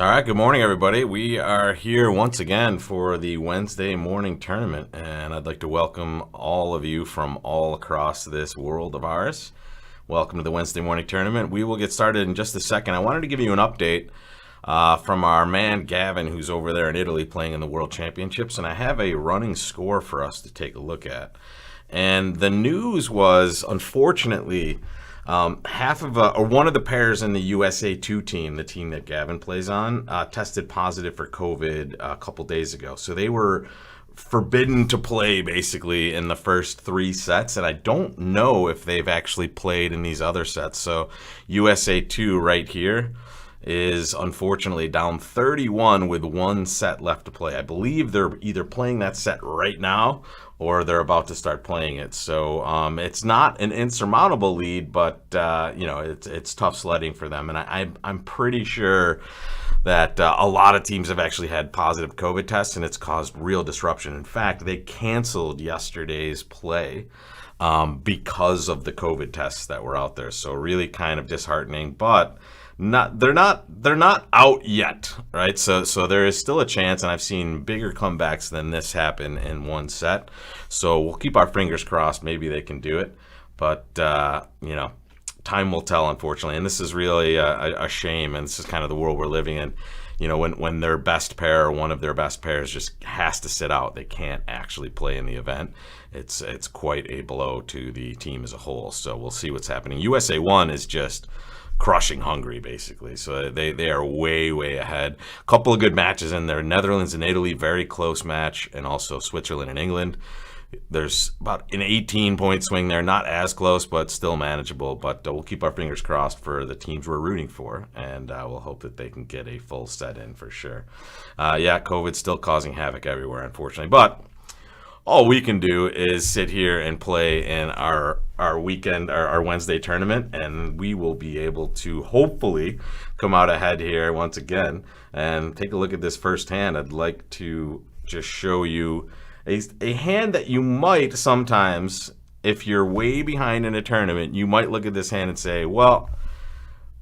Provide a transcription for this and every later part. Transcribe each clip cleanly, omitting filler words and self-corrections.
All right, good morning, everybody. We are here once again for the Wednesday morning tournament, and I'd like to welcome all of you from all across this world of ours. Welcome to the Wednesday morning tournament. We will get started in just a second. I wanted to give you an update from our man Gavin, who's over there in Italy playing in the World Championships, and I have a running score for us to take a look at. And the news was, unfortunately, one of the pairs in the USA2 team, the team that Gavin plays on, tested positive for COVID a couple days ago. So they were forbidden to play basically in the first three sets, and I don't know if they've actually played in these other sets. So USA2 right here is unfortunately down 31 with one set left to play. I believe they're either playing that set right now or they're about to start playing it. So it's not an insurmountable lead, but it's tough sledding for them. And I'm pretty sure that a lot of teams have actually had positive COVID tests, and it's caused real disruption. In fact, they canceled yesterday's play because of the COVID tests that were out there. So really kind of disheartening, but they're not out yet, right? So there is still a chance, and I've seen bigger comebacks than this happen in one set. So we'll keep our fingers crossed. Maybe they can do it, but time will tell, unfortunately. And this is really a shame, and this is kind of the world we're living in. When their best pair or one of their best pairs just has to sit out, they can't actually play in the event. It's quite a blow to the team as a whole. So we'll see what's happening. USA 1 is just crushing Hungary, basically. So they are way ahead. A couple of good matches in there. Netherlands and Italy, very close match, and also Switzerland and England. There's about an 18-point swing there. Not as close, but still manageable. But we'll keep our fingers crossed for the teams we're rooting for, and we'll hope that they can get a full set in for sure. COVID's still causing havoc everywhere, unfortunately. But all we can do is sit here and play in our weekend, our Wednesday tournament, and we will be able to hopefully come out ahead here once again. And take a look at this first hand. I'd like to just show you a hand that you might sometimes, if you're way behind in a tournament, you might look at this hand and say, well,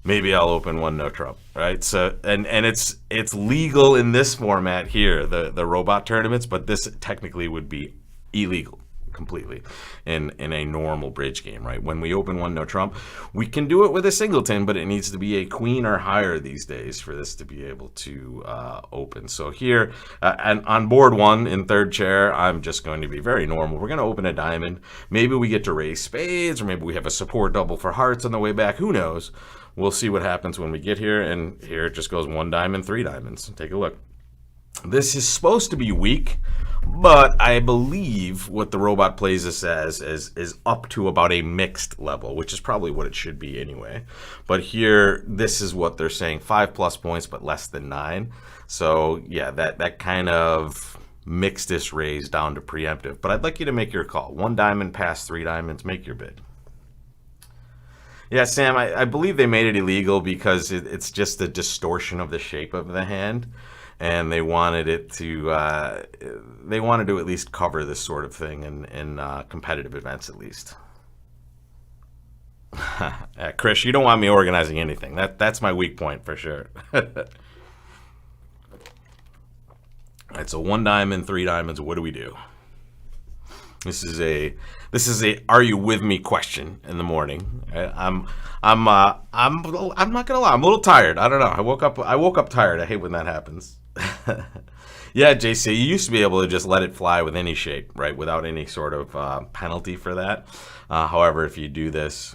maybe I'll open one no trump, right? So and it's legal in this format here, the robot tournaments, but this technically would be illegal completely in a normal bridge game, right? When we open one no trump, we can do it with a singleton, but it needs to be a queen or higher these days for this to be able to open. So here, and on board one in third chair, I'm just going to be very normal. We're going to open a diamond. Maybe we get to raise spades, or maybe we have a support double for hearts on the way back. Who knows? We'll see what happens when we get here. And here it just goes one diamond, three diamonds. Take a look. This is supposed to be weak, but I believe what the robot plays this as is up to about a mixed level, which is probably what it should be anyway. But here, this is what they're saying, 5+ points, but less than 9. So yeah, that kind of mixed this raise down to preemptive. But I'd like you to make your call. One diamond past three diamonds, make your bid. Yeah, Sam, I believe they made it illegal because it's just a distortion of the shape of the hand. And they wanted it to at least cover this sort of thing in competitive events, at least. Chris, you don't want me organizing anything. That's my weak point for sure. All right, so one diamond, three diamonds. What do we do? This is a are you with me question in the morning. I'm not gonna lie. I'm a little tired. I don't know. I woke up tired. I hate when that happens. Yeah, JC, you used to be able to just let it fly with any shape, right, without any sort of penalty for that. However, if you do this,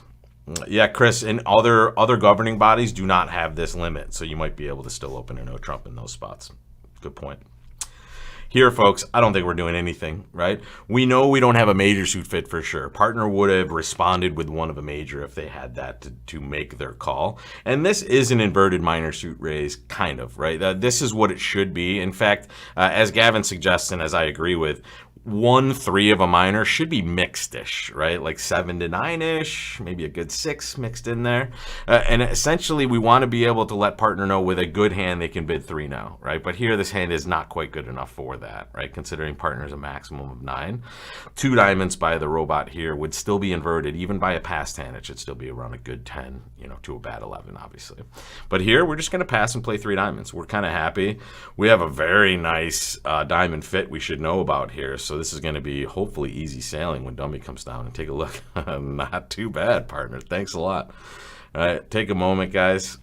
yeah, Chris, and other governing bodies do not have this limit, so you might be able to still open a no trump in those spots. Good point. Here, folks, I don't think we're doing anything, right? We know we don't have a major suit fit for sure. Partner would have responded with one of a major if they had that to make their call. And this is an inverted minor suit raise, kind of, right? This is what it should be. In fact, as Gavin suggests, and as I agree with, 1-3 of a minor should be mixed-ish, right? Like 7 to 9-ish, maybe a good 6 mixed in there. And essentially, we want to be able to let partner know with a good hand they can bid 3 now, right? But here, this hand is not quite good enough for that, right? Considering partner's a maximum of 9. 2 diamonds by the robot here would still be inverted. Even by a passed hand, it should still be around a good 10, to a bad 11, obviously. But here, we're just going to pass and play 3 diamonds. We're kind of happy. We have a very nice diamond fit we should know about here. So this is going to be hopefully easy sailing when dummy comes down. And take a look. Not too bad, partner. Thanks a lot. All right, take a moment, guys.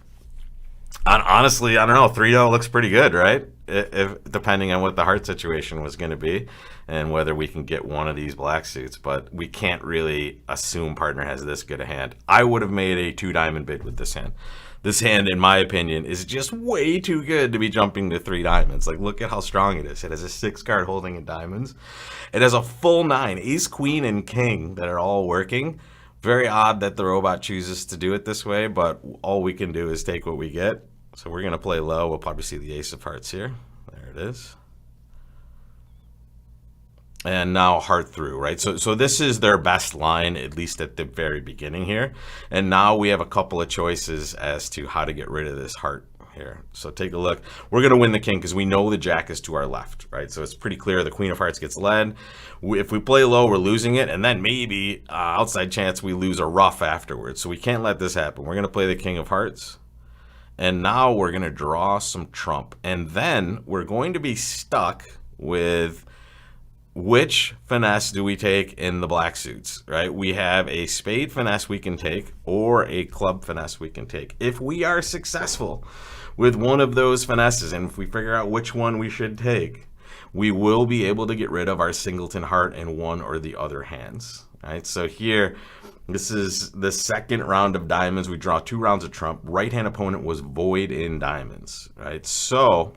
Honestly, I don't know. 3-0 looks pretty good, right? If depending on what the heart situation was going to be and whether we can get one of these black suits. But we can't really assume partner has this good a hand. I would have made a 2 diamond bid with this hand. This hand, in my opinion, is just way too good to be jumping to 3 diamonds. Like, look at how strong it is. It has a 6 card holding in diamonds. It has a full 9, ace, queen, and king that are all working. Very odd that the robot chooses to do it this way, but all we can do is take what we get. So we're going to play low. We'll probably see the ace of hearts here. There it is. And now heart through, right? So this is their best line, at least at the very beginning here. And now we have a couple of choices as to how to get rid of this heart here. So take a look. We're going to win the king because we know the jack is to our left, right? So it's pretty clear the queen of hearts gets led. If we play low, we're losing it. And then maybe outside chance we lose a ruff afterwards. So we can't let this happen. We're going to play the king of hearts. And now we're going to draw some trump. And then we're going to be stuck with which finesse do we take in the black suits, right? We have a spade finesse we can take or a club finesse we can take. If we are successful with one of those finesses, and if we figure out which one we should take, we will be able to get rid of our singleton heart in one or the other hands, right? So here, this is the second round of diamonds. We draw 2 rounds of trump. Right-hand opponent was void in diamonds, right? So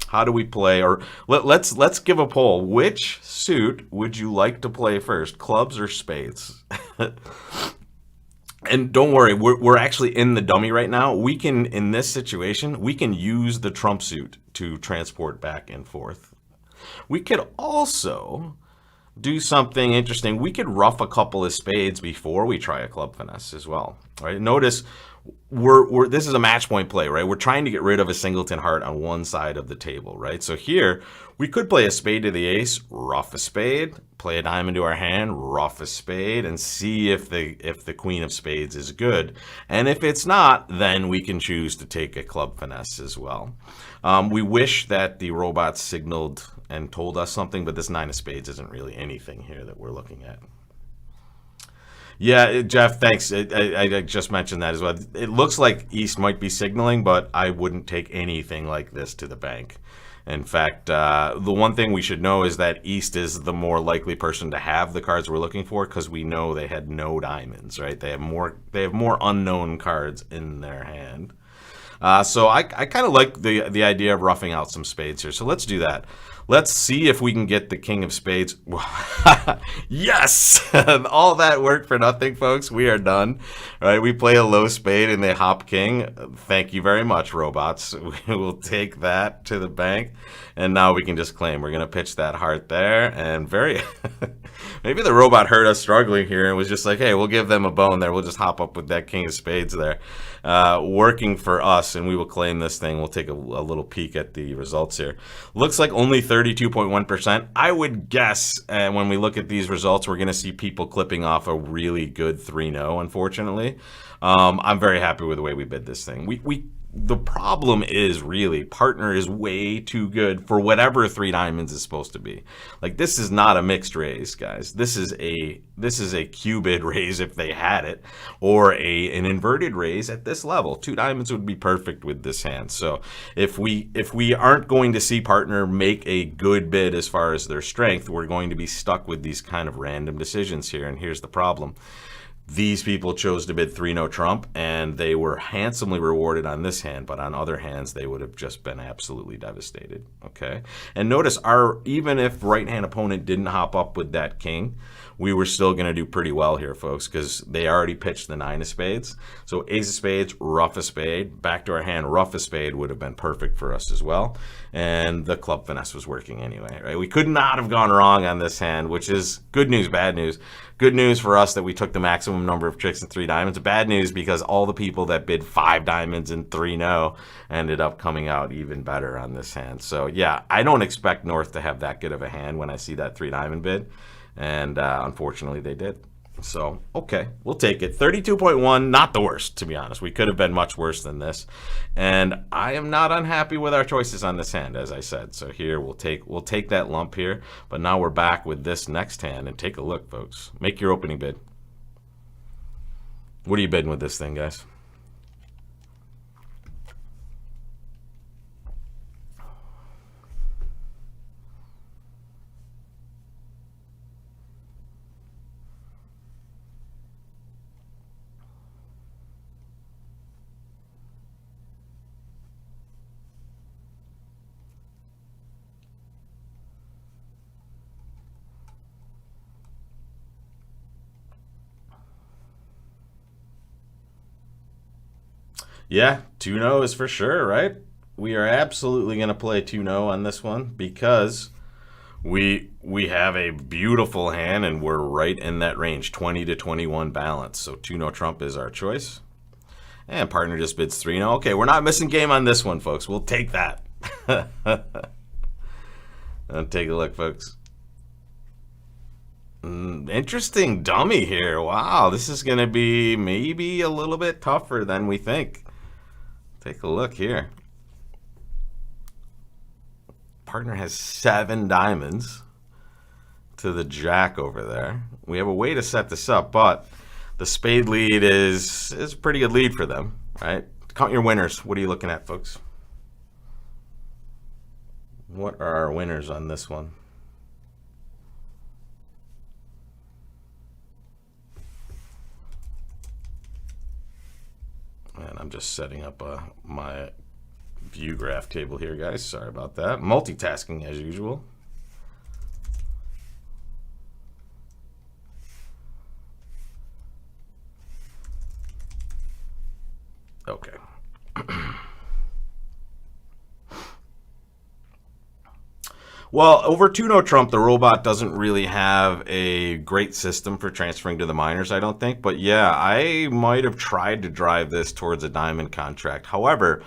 how do we play? Or let's give a poll. Which suit would you like to play first, clubs or spades? And don't worry, we're actually in the dummy right now. We can, in this situation, we can use the trump suit to transport back and forth. We could also do something interesting. We could ruff a couple of spades before we try a club finesse as well. Right? Notice this is a match point play, right? We're trying to get rid of a singleton heart on one side of the table, right? So here we could play a spade to the ace, ruff a spade, play a diamond to our hand, ruff a spade, and see if the queen of spades is good. And if it's not, then we can choose to take a club finesse as well. We wish that the robot signaled and told us something, but this 9 of spades isn't really anything here that we're looking at. Yeah, Jeff, thanks. I just mentioned that as well. It looks like East might be signaling, but I wouldn't take anything like this to the bank. In fact, the one thing we should know is that East is the more likely person to have the cards we're looking for because we know they had no diamonds, right? They have more unknown cards in their hand. So I kind of like the idea of roughing out some spades here. So let's do that. Let's see if we can get the king of spades. Yes! All that work for nothing, folks. We are done. All right, we play a low spade and they hop king. Thank you very much, robots. We will take that to the bank. And now we can just claim. We're going to pitch that heart there. And maybe the robot heard us struggling here and was just like, hey, we'll give them a bone there. We'll just hop up with that king of spades there. Working for us, and we will claim this thing. We'll take a little peek at the results here. Looks like only 32.1%. I would guess when we look at these results, we're going to see people clipping off a really good 3-0, unfortunately. I'm very happy with the way we bid this thing. The problem is really partner is way too good for whatever 3 diamonds is supposed to be. Like, this is not a mixed raise, guys. This is a Q-bid raise if they had it, or an inverted raise at this level. 2 diamonds would be perfect with this hand. So if we aren't going to see partner make a good bid as far as their strength, we're going to be stuck with these kind of random decisions here. And here's the problem. These people chose to bid 3-no trump, and they were handsomely rewarded on this hand, but on other hands, they would have just been absolutely devastated, okay? And notice, even if right-hand opponent didn't hop up with that king, we were still going to do pretty well here, folks, because they already pitched the 9 of spades. So ace of spades, rough a spade, back to our hand, rough a spade would have been perfect for us as well. And the club finesse was working anyway, right? We could not have gone wrong on this hand, which is good news, bad news. Good news for us that we took the maximum number of tricks and 3 diamonds. Bad news because all the people that bid 5 diamonds and 3-no ended up coming out even better on this hand. So yeah, I don't expect North to have that good of a hand when I see that 3 diamond bid. And unfortunately they did. So, okay, we'll take it. 32.1, not the worst, to be honest. We could have been much worse than this. And I am not unhappy with our choices on this hand, as I said. So here, we'll take that lump here. But now we're back with this next hand. And take a look, folks. Make your opening bid. What are you bidding with this thing, guys? Yeah, 2-no is for sure, right? We are absolutely going to play 2-no on this one because we have a beautiful hand and we're right in that range, 20 to 21 balance. So 2-no trump is our choice. And partner just bids 3-no. Okay, we're not missing game on this one, folks. We'll take that. Take a look, folks. Interesting dummy here. Wow, this is going to be maybe a little bit tougher than we think. Take a look here. Partner has 7 diamonds to the jack over there. We have a way to set this up, but the spade lead is a pretty good lead for them, right? Count your winners. What are you looking at, folks? What are our winners on this one? And I'm just setting up my view graph table here, guys. Sorry about that. Multitasking as usual. Okay. Well, over 2-no trump, the robot doesn't really have a great system for transferring to the minors, I don't think. But yeah, I might have tried to drive this towards a diamond contract. However,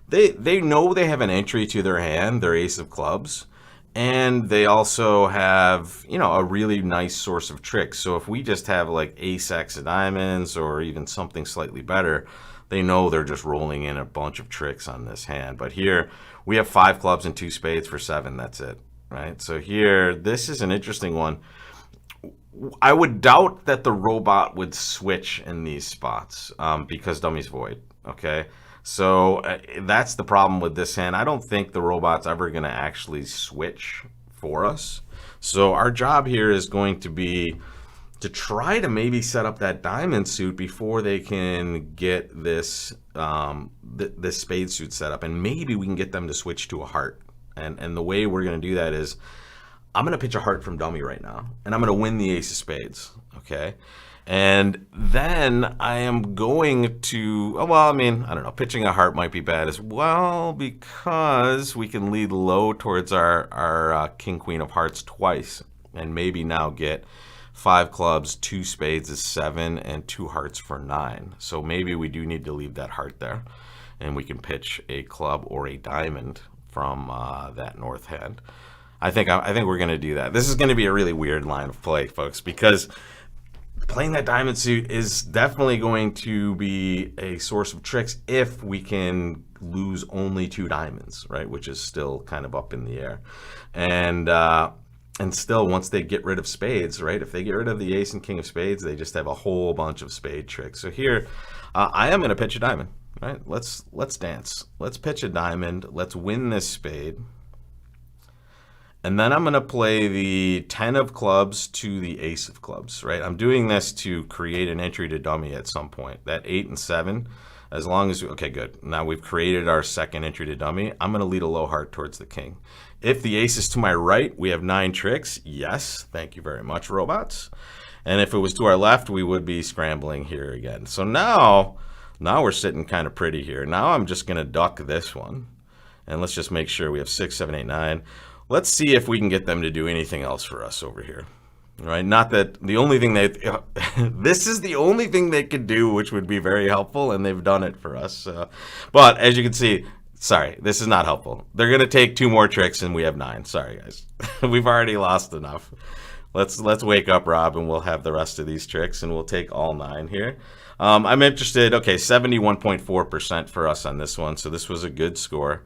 they know they have an entry to their hand, their ace of clubs, and they also have, you know, a really nice source of tricks. So if we just have like ace x of diamonds or even something slightly better, they know they're just rolling in a bunch of tricks on this hand. But here we have 5 clubs and 2 spades for 7. That's it. Right, so here, this is an interesting one. I would doubt that the robot would switch in these spots because dummy's void, okay? So that's the problem with this hand. I don't think the robot's ever going to actually switch for us. So our job here is going to be to try to maybe set up that diamond suit before they can get this, this spade suit set up. And maybe we can get them to switch to a heart. And the way we're going to do that is I'm going to pitch a heart from dummy right now, and I'm going to win the ace of spades, okay? And then I am going to, oh, well, I mean, I don't know, pitching a heart might be bad as well because we can lead low towards our king, queen of hearts twice and maybe now get 5 clubs, 2 spades is 7, and 2 hearts for 9. So maybe we do need to leave that heart there, and we can pitch a club or a diamond from that north hand. I think we're going to do that. This is going to be a really weird line of play, folks, because playing that diamond suit is definitely going to be a source of tricks if we can lose only 2 diamonds, right? Which is still kind of up in the air. And still, once they get rid of spades, right? If they get rid of the ace and king of spades, they just have a whole bunch of spade tricks. So here, I am going to pitch a diamond. Right, let's dance. Let's pitch a diamond. Let's win this spade. And then I'm going to play the 10 of clubs to the ace of clubs, right? I'm doing this to create an entry to dummy at some point. That 8 and 7, as long as, okay, good. Now we've created our second entry to dummy. I'm going to lead a low heart towards the king. If the ace is to my right, we have 9 tricks. Yes, thank you very much, robots. And if it was to our left, we would be scrambling here again. So now we're sitting kind of pretty here. Now I'm just going to duck this one. And let's just make sure we have 6, 7, 8, 9. Let's see if we can get them to do anything else for us over here. All right, not that the only thing this is the only thing they could do, which would be very helpful, and they've done it for us. But as you can see, sorry, this is not helpful. They're going to take 2 more tricks, and we have 9. Sorry, guys. We've already lost enough. Let's wake up, Rob, and we'll have the rest of these tricks, and we'll take all 9 here. I'm interested. Okay, 71.4% for us on this one, so this was a good score.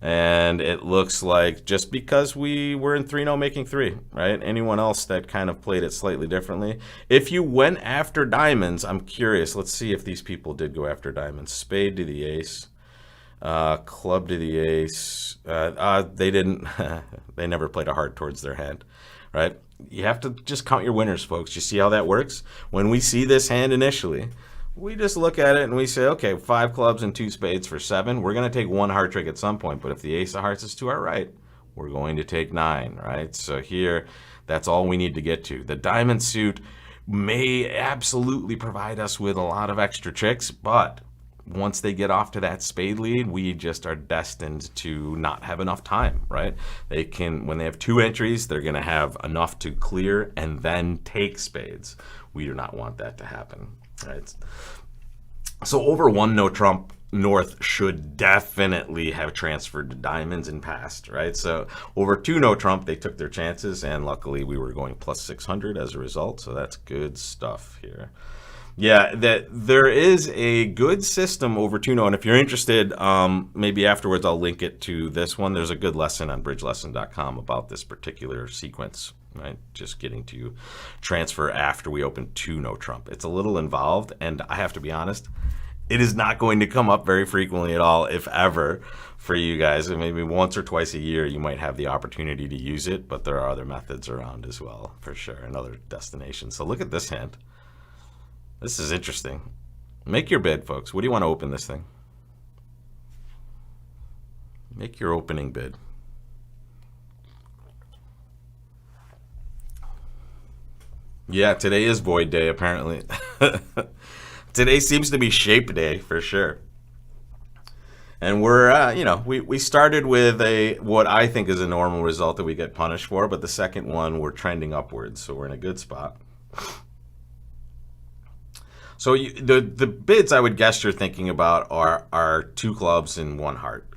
And it looks like just because we were in 3-0 making 3, right? Anyone else that kind of played it slightly differently? If you went after diamonds, I'm curious. Let's see if these people did go after diamonds. Spade to the ace. Club to the ace. They didn't. They never played a heart towards their hand, right? You have to just count your winners, folks. You see how that works? When we see this hand initially, we just look at it and we say, okay, 5 clubs and 2 spades for 7. We're going to take 1 heart trick at some point, but if the ace of hearts is to our right, we're going to take 9, right? So here, that's all we need to get to. The diamond suit may absolutely provide us with a lot of extra tricks, but once they get off to that spade lead, we just are destined to not have enough time, right? They can, when they have 2 entries, they're going to have enough to clear and then take spades. We do not want that to happen. Right. So over 1 no trump, North should definitely have transferred to diamonds and passed, right? So over 2 no trump, they took their chances, and luckily we were going plus 600 as a result. So that's good stuff here. Yeah, that there is a good system over 2-0, and if you're interested, maybe afterwards I'll link it to this one. There's a good lesson on bridgelesson.com about this particular sequence, right? Just getting to transfer after we open 2 no trump. It's a little involved, and I have to be honest, it is not going to come up very frequently at all, if ever, for you guys. And maybe once or twice a year you might have the opportunity to use it, but there are other methods around as well, for sure, and other destinations. So look at this hand. This is interesting. Make your bid, folks. What do you want to open this thing? Make your opening bid. Yeah, today is void day, apparently. Today seems to be shape day, for sure. And we're, we started with what I think is a normal result that we get punished for, but the second one, we're trending upwards, so we're in a good spot. So the bids I would guess you're thinking about are 2 clubs and 1 heart,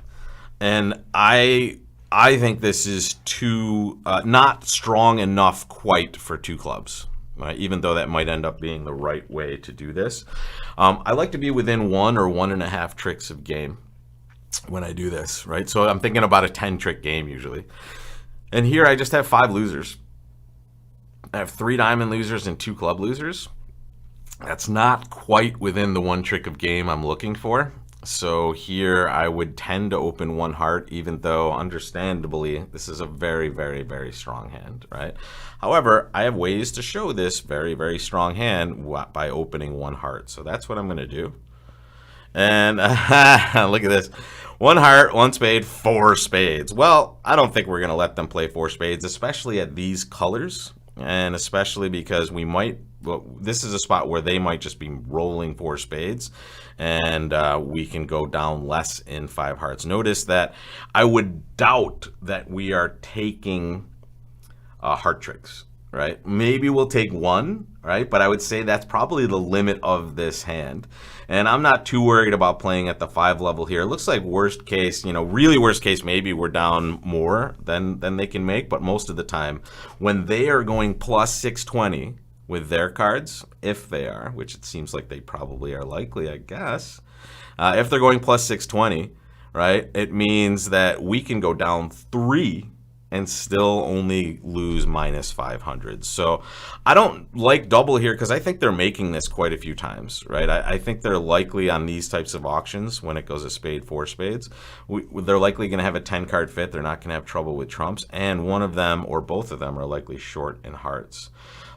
and I think this is too not strong enough quite for 2 clubs, right? Even though that might end up being the right way to do this. I like to be within 1 or 1.5 tricks of game when I do this, right? So I'm thinking about a 10-trick game usually, and here I just have 5 losers. I have 3 diamond losers and 2 club losers. That's not quite within the 1 trick of game I'm looking for. So here I would tend to open 1 heart, even though understandably this is a very, very, very strong hand, right? However, I have ways to show this very, very strong hand by opening 1 heart. So that's what I'm going to do. And look at this. 1 heart, 1 spade, 4 spades. Well, I don't think we're going to let them play 4 spades, especially at these colors. And especially because we might, well, this is a spot where they might just be rolling 4 spades, and we can go down less in 5 hearts. Notice that I would doubt that we are taking heart tricks, right? Maybe we'll take 1, right? But I would say that's probably the limit of this hand. And I'm not too worried about playing at the 5 level here. It looks like worst case, really worst case, maybe we're down more than they can make. But most of the time, when they are going plus 620 with their cards, if they are, which it seems like they probably are likely, I guess, if they're going plus 620, right, it means that we can go down 3 and still only lose minus 500. So I don't like double here because I think they're making this quite a few times, right? I think they're likely on these types of auctions when it goes a spade, four spades, they're likely going to have a 10 card fit. They're not going to have trouble with trumps, and one of them or both of them are likely short in hearts.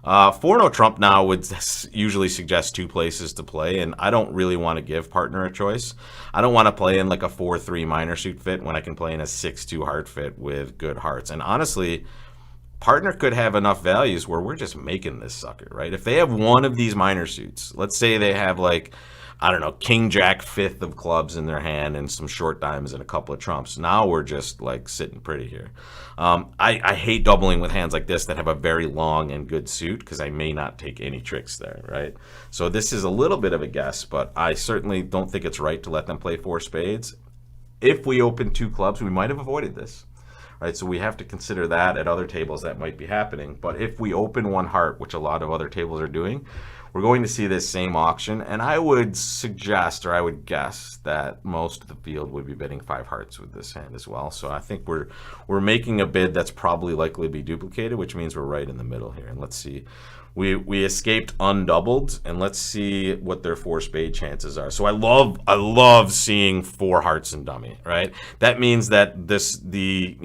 4-0 trump now would usually suggest two places to play, and I don't really want to give partner a choice. I don't want to play in like a 4-3 minor suit fit when I can play in a 6-2 heart fit with good hearts. And honestly, partner could have enough values where we're just making this sucker, right? If they have one of these minor suits, let's say they have like, I don't know, king, jack, fifth of clubs in their hand and some short diamonds and a couple of trumps. Now we're just like sitting pretty here. I hate doubling with hands like this that have a very long and good suit because I may not take any tricks there, right? So this is a little bit of a guess, but I certainly don't think it's right to let them play four spades. If we open two clubs, we might have avoided this, right? So we have to consider that at other tables that might be happening. But if we open one heart, which a lot of other tables are doing, we're going to see this same auction, and I would suggest, or I would guess, that most of the field would be bidding five hearts with this hand as well. So I think we're making a bid that's probably likely to be duplicated, which means we're right in the middle here. And let's see. We escaped undoubled, and let's see what their four spade chances are. So I love seeing four hearts and dummy, right? That means that the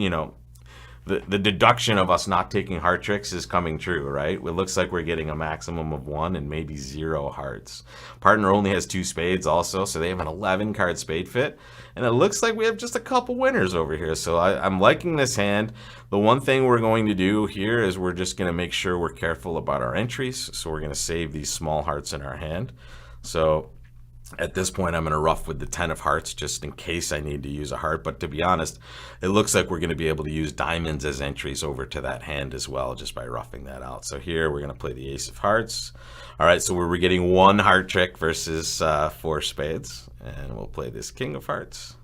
deduction of us not taking heart tricks is coming true, right? It looks like we're getting a maximum of one and maybe 0 hearts. Partner only has 2 spades also, so they have an 11 card spade fit. And it looks like we have just a couple winners over here. So I'm liking this hand. The one thing we're going to do here is we're just going to make sure we're careful about our entries. So we're going to save these small hearts in our hand. So at this point, I'm going to rough with the 10 of hearts just in case I need to use a heart. But to be honest, it looks like we're going to be able to use diamonds as entries over to that hand as well just by roughing that out. So here we're going to play the ace of hearts. All right, so we're getting one heart trick versus 4 spades. And we'll play this king of hearts.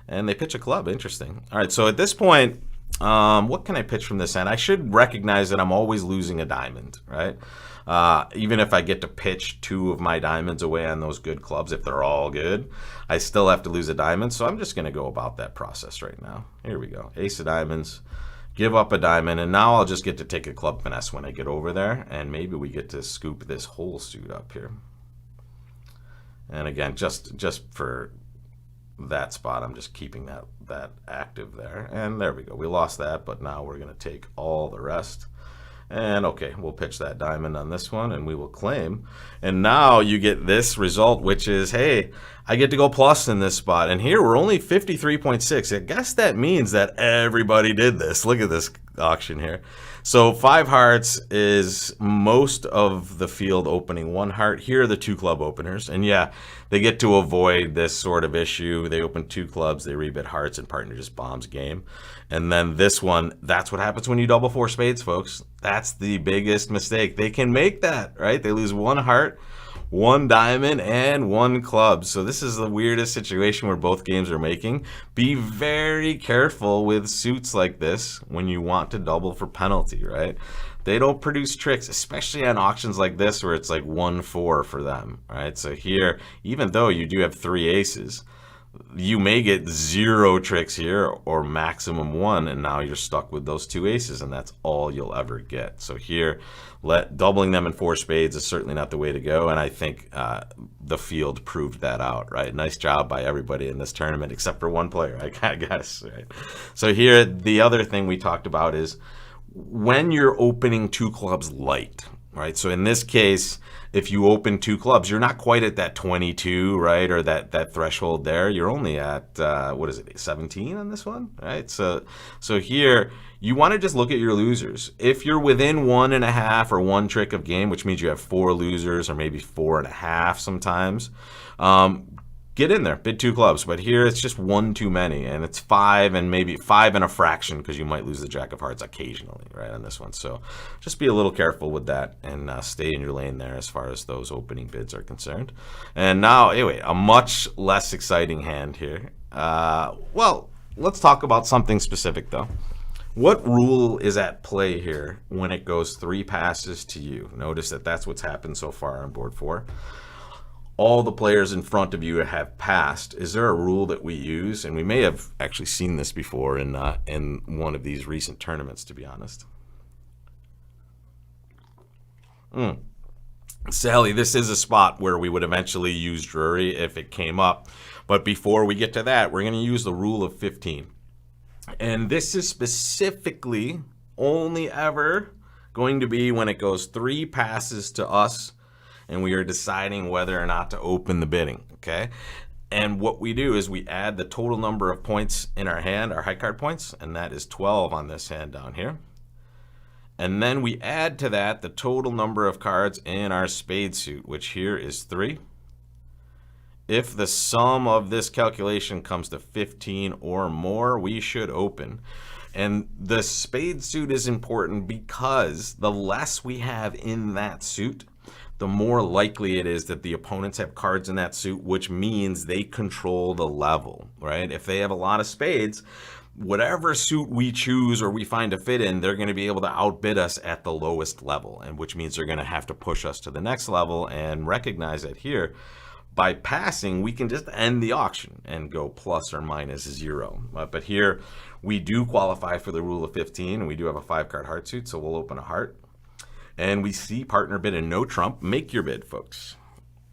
And they pitch a club. Interesting. All right, so at this point, what can I pitch from this hand? I should recognize that I'm always losing a diamond, right? Even if I get to pitch 2 of my diamonds away on those good clubs, if they're all good, I still have to lose a diamond. So I'm just going to go about that process right now. Here we go. Ace of diamonds, give up a diamond, and now I'll just get to take a club finesse when I get over there, and maybe we get to scoop this whole suit up here. And again, just for that spot, I'm just keeping that active there. And there we go. We lost that, but now we're going to take all the rest. And okay, we'll pitch that diamond on this one, and we will claim. And now you get this result, which is, hey, I get to go plus in this spot. And here we're only 53.6. I guess that means that everybody did this. Look at this auction here. So 5 hearts is most of the field opening 1 heart. Here are the 2 club openers. And yeah, they get to avoid this sort of issue. They open 2 clubs, they rebid hearts, and partner just bombs game. And then this one, that's what happens when you double 4 spades, folks. That's the biggest mistake. They can make that, right? They lose 1 heart, 1 diamond, and 1 club. So this is the weirdest situation where both games are making. Be very careful with suits like this when you want to double for penalty, right? They don't produce tricks, especially on auctions like this where it's like 1-4 for them, right? So here, even though you do have 3 aces, you may get 0 tricks here or maximum 1, and now you're stuck with those 2 aces, and that's all you'll ever get. So here, doubling them in 4 spades is certainly not the way to go, and I think the field proved that out, right? Nice job by everybody in this tournament except for 1 player, I guess, right? So here, the other thing we talked about is when you're opening 2 clubs light, right? So in this case, if you open 2 clubs, you're not quite at that 22, right? Or that threshold there. You're only at, 17 on this one, right? So here, you want to just look at your losers. If you're within 1.5 or 1 trick of game, which means you have 4 losers or maybe 4.5 sometimes, get in there, bid 2 clubs. But here it's just 1 too many, and it's 5 and maybe 5 and a fraction because you might lose the jack of hearts occasionally, right, on this one. So just be a little careful with that and stay in your lane there as far as those opening bids are concerned. And now, anyway, a much less exciting hand here. Well, let's talk about something specific though. What rule is at play here when it goes 3 passes to you? Notice that that's what's happened so far on board 4. all the players in front of you have passed. Is there a rule that we use? And we may have actually seen this before in one of these recent tournaments, to be honest. Sally, this is a spot where we would eventually use Drury if it came up. But before we get to that, we're going to use the rule of 15. And this is specifically only ever going to be when it goes 3 passes to us and we are deciding whether or not to open the bidding, okay? And what we do is we add the total number of points in our hand, our high card points, and that is 12 on this hand down here. And then we add to that the total number of cards in our spade suit, which here is 3. If the sum of this calculation comes to 15 or more, we should open. And the spade suit is important because the less we have in that suit, the more likely it is that the opponents have cards in that suit, which means they control the level, right? If they have a lot of spades, whatever suit we choose or we find a fit in, they're going to be able to outbid us at the lowest level, and which means they're going to have to push us to the next level. And recognize that here, by passing, we can just end the auction and go plus or minus 0. But here, we do qualify for the rule of 15, and we do have a 5-card heart suit, so we'll open a heart. And we see partner bid and no trump. Make your bid, folks.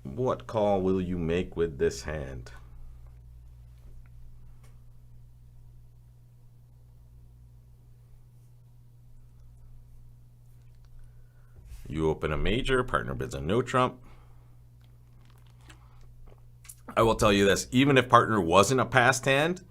What call will you make with this hand? You open a major, partner bids a no trump. I will tell you this, even if partner wasn't a passed hand,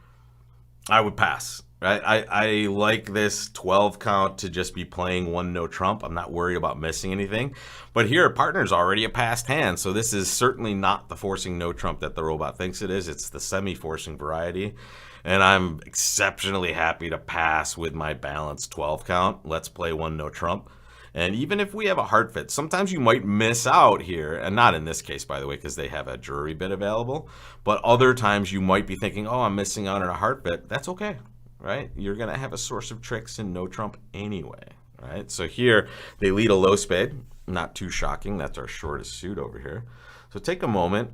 I would pass. Right? I like this 12 count to just be playing 1 no trump. I'm not worried about missing anything. But here, partner's already a passed hand, so this is certainly not the forcing no trump that the robot thinks it is. It's the semi-forcing variety. And I'm exceptionally happy to pass with my balanced 12 count. Let's play 1 no trump. And even if we have a heart fit, sometimes you might miss out here, and not in this case, by the way, because they have a Drury bid available. But other times you might be thinking, oh, I'm missing out on a heart fit. That's okay. Right? You're going to have a source of tricks in no trump anyway, right? So here they lead a low spade, not too shocking. That's our shortest suit over here. So take a moment.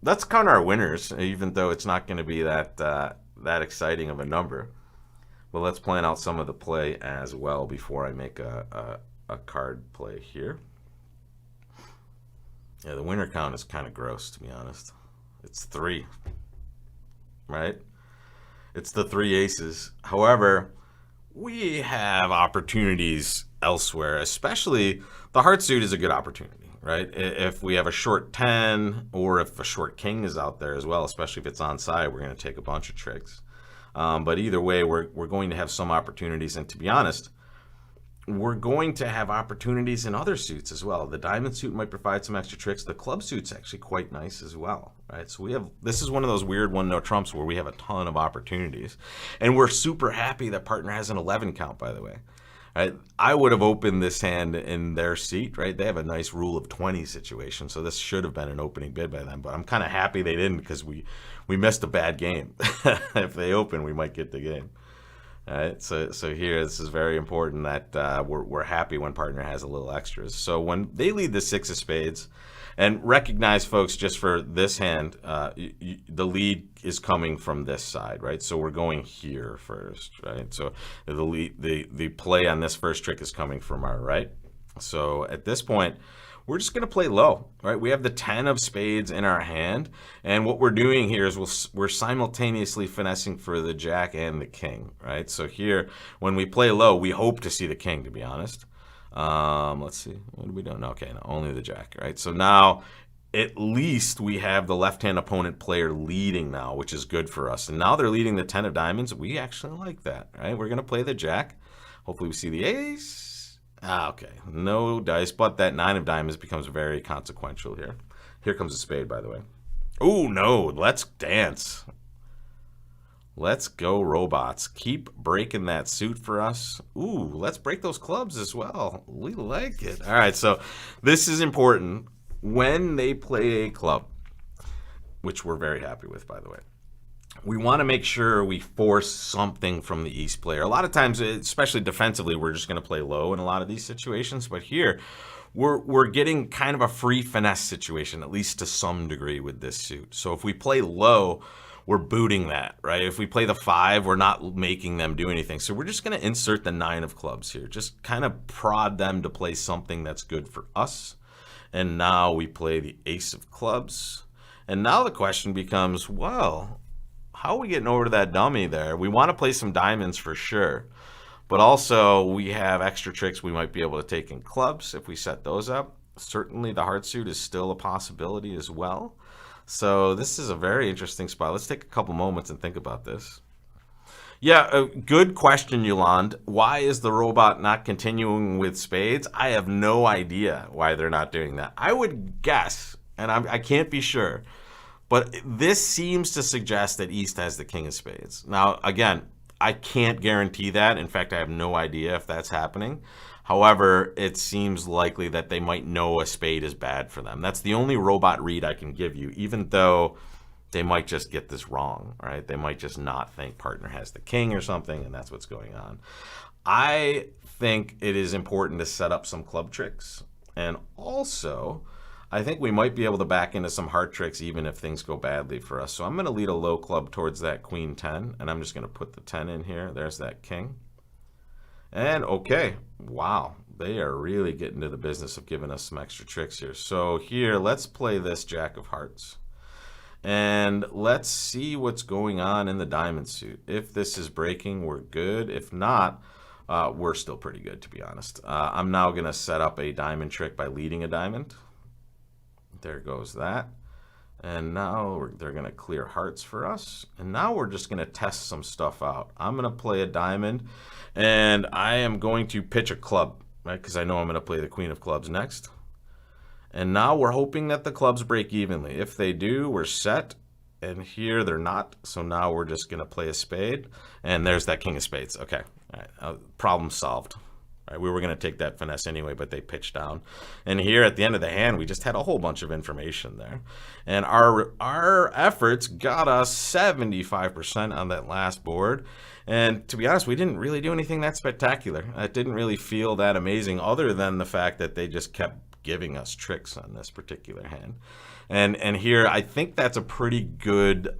Let's count our winners, even though it's not going to be that exciting of a number. But let's plan out some of the play as well before I make a card play here. Yeah, the winner count is kind of gross, to be honest. It's 3, right? It's the 3 aces. However, we have opportunities elsewhere, especially the heart suit is a good opportunity, right? If we have a short 10 or if a short king is out there as well, especially if it's onside, we're going to take a bunch of tricks. But either way, we're going to have some opportunities. And to be honest, we're going to have opportunities in other suits as well. The diamond suit might provide some extra tricks. The club suit's actually quite nice as well, right? So this is one of those weird 1 no trumps where we have a ton of opportunities. And we're super happy that partner has an 11 count, by the way. Right? I would have opened this hand in their seat, right? They have a nice rule of 20 situation, so this should have been an opening bid by them. But I'm kind of happy they didn't because we missed a bad game. If they open, we might get the game. All right, so here, this is very important that we're happy when partner has a little extras. So when they lead the 6 of spades, and recognize, folks, just for this hand, the lead is coming from this side, right? So we're going here first, right? So the play on this first trick is coming from our right. So at this point, we're just going to play low, right? We have the 10 of spades in our hand, and what we're doing here is we're simultaneously finessing for the jack and the king, right? So here, when we play low, we hope to see the king, to be honest. Let's see, what do we do? No, okay, no, only the jack, right? So now, at least we have the left-hand opponent player leading now, which is good for us. And now they're leading the 10 of diamonds. We actually like that, right? We're going to play the jack. Hopefully we see the ace. Okay, no dice, but that 9 of diamonds becomes very consequential here. Here comes a spade, by the way. Oh, no, let's dance. Let's go, robots. Keep breaking that suit for us. Ooh, let's break those clubs as well. We like it. All right, so this is important. When they play a club, which we're very happy with, by the way, we want to make sure we force something from the East player. A lot of times, especially defensively, we're just going to play low in a lot of these situations. But here, we're getting kind of a free finesse situation, at least to some degree with this suit. So if we play low, we're booting that, right? If we play the 5, we're not making them do anything. So we're just going to insert the 9 of clubs here. Just kind of prod them to play something that's good for us. And now we play the ace of clubs. And now the question becomes, well, how are we getting over to that dummy there? We want to play some diamonds for sure. But also, we have extra tricks we might be able to take in clubs if we set those up. Certainly, the heart suit is still a possibility as well. So this is a very interesting spot. Let's take a couple moments and think about this. Yeah, a good question, Yolande. Why is the robot not continuing with spades? I have no idea why they're not doing that. I would guess, and I can't be sure, but this seems to suggest that East has the king of spades. Now, again, I can't guarantee that. In fact, I have no idea if that's happening. However, it seems likely that they might know a spade is bad for them. That's the only robot read I can give you, even though they might just get this wrong, right? They might just not think partner has the king or something, and that's what's going on. I think it is important to set up some club tricks. And also, I think we might be able to back into some heart tricks even if things go badly for us. So I'm going to lead a low club towards that queen 10, and I'm just going to put the 10 in here. There's that king. And okay, wow, they are really getting to the business of giving us some extra tricks here. So here, let's play this jack of hearts. And let's see what's going on in the diamond suit. If this is breaking, we're good. If not, we're still pretty good, to be honest. I'm now going to set up a diamond trick by leading a diamond. There goes that. And now they're going to clear hearts for us. And now we're just going to test some stuff out. I'm going to play a diamond, and I am going to pitch a club, right? Because I know I'm going to play the queen of clubs next. And now we're hoping that the clubs break evenly. If they do, we're set. And here they're not. So now we're just going to play a spade. And there's that king of spades. Okay. All right. Problem solved. Right, we were going to take that finesse anyway, but they pitched down. And here at the end of the hand, we just had a whole bunch of information there. And our efforts got us 75% on that last board. And to be honest, we didn't really do anything that spectacular. It didn't really feel that amazing other than the fact that they just kept giving us tricks on this particular hand. And here, I think that's a pretty good...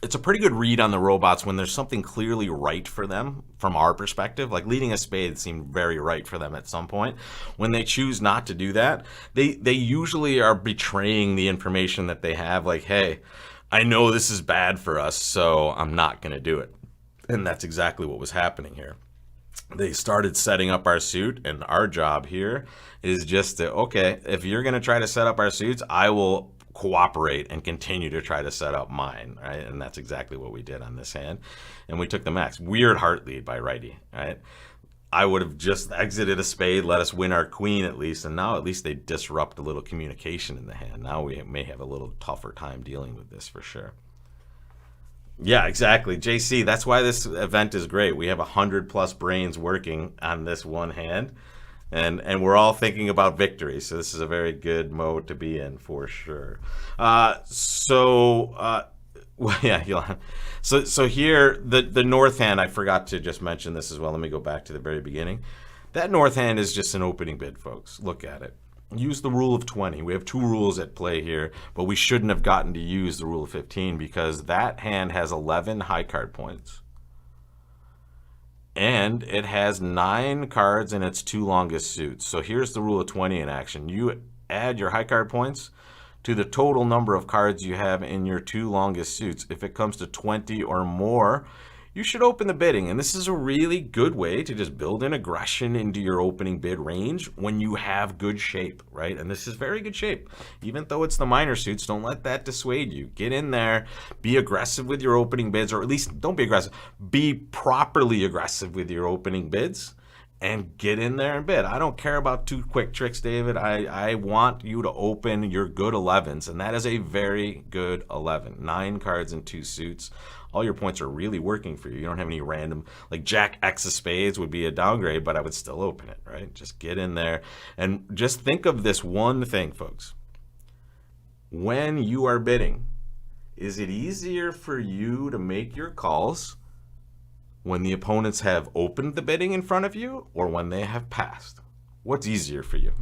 it's a pretty good read on the robots when there's something clearly right for them from our perspective. Like leading a spade seemed very right for them at some point. When they choose not to do that, they usually are betraying the information that they have. Like, hey, I know this is bad for us, so I'm not going to do it. And that's exactly what was happening here. They started setting up our suit, and our job here is just to, okay, if you're going to try to set up our suits, I will cooperate and continue to try to set up mine, right? And that's exactly what we did on this hand. And we took the max. Weird heart lead by righty, right? I would have just exited a spade, let us win our queen at least, and now at least they disrupt a little communication in the hand. Now we may have a little tougher time dealing with this for sure. Yeah, exactly. JC, that's why this event is great. We have 100+ brains working on this one hand. And we're all thinking about victory, so this is a very good mode to be in for sure. So here, the north hand, I forgot to just mention this as well. Let me go back to the very beginning. That north hand is just an opening bid, folks. Look at it. Use the rule of 20. We have 2 rules at play here, but we shouldn't have gotten to use the rule of 15 because that hand has 11 high card points. And it has 9 cards in its 2 longest suits. So here's the rule of 20 in action. You add your high card points to the total number of cards you have in your 2 longest suits. If it comes to 20 or more, you should open the bidding. And this is a really good way to just build in aggression into your opening bid range when you have good shape, right? And this is very good shape. Even though it's the minor suits, don't let that dissuade you. Get in there, be aggressive with your opening bids, or at least don't be aggressive. Be properly aggressive with your opening bids and get in there and bid. I don't care about 2 quick tricks, David. I want you to open your good 11s, and that is a very good 11. 9 cards and 2 suits. All your points are really working for you. You don't have any random, like Jack X of spades would be a downgrade, but I would still open it, right? Just get in there and just think of this one thing, folks. When you are bidding, Is it easier for you to make your calls when the opponents have opened the bidding in front of you or when they have passed? What's easier for you?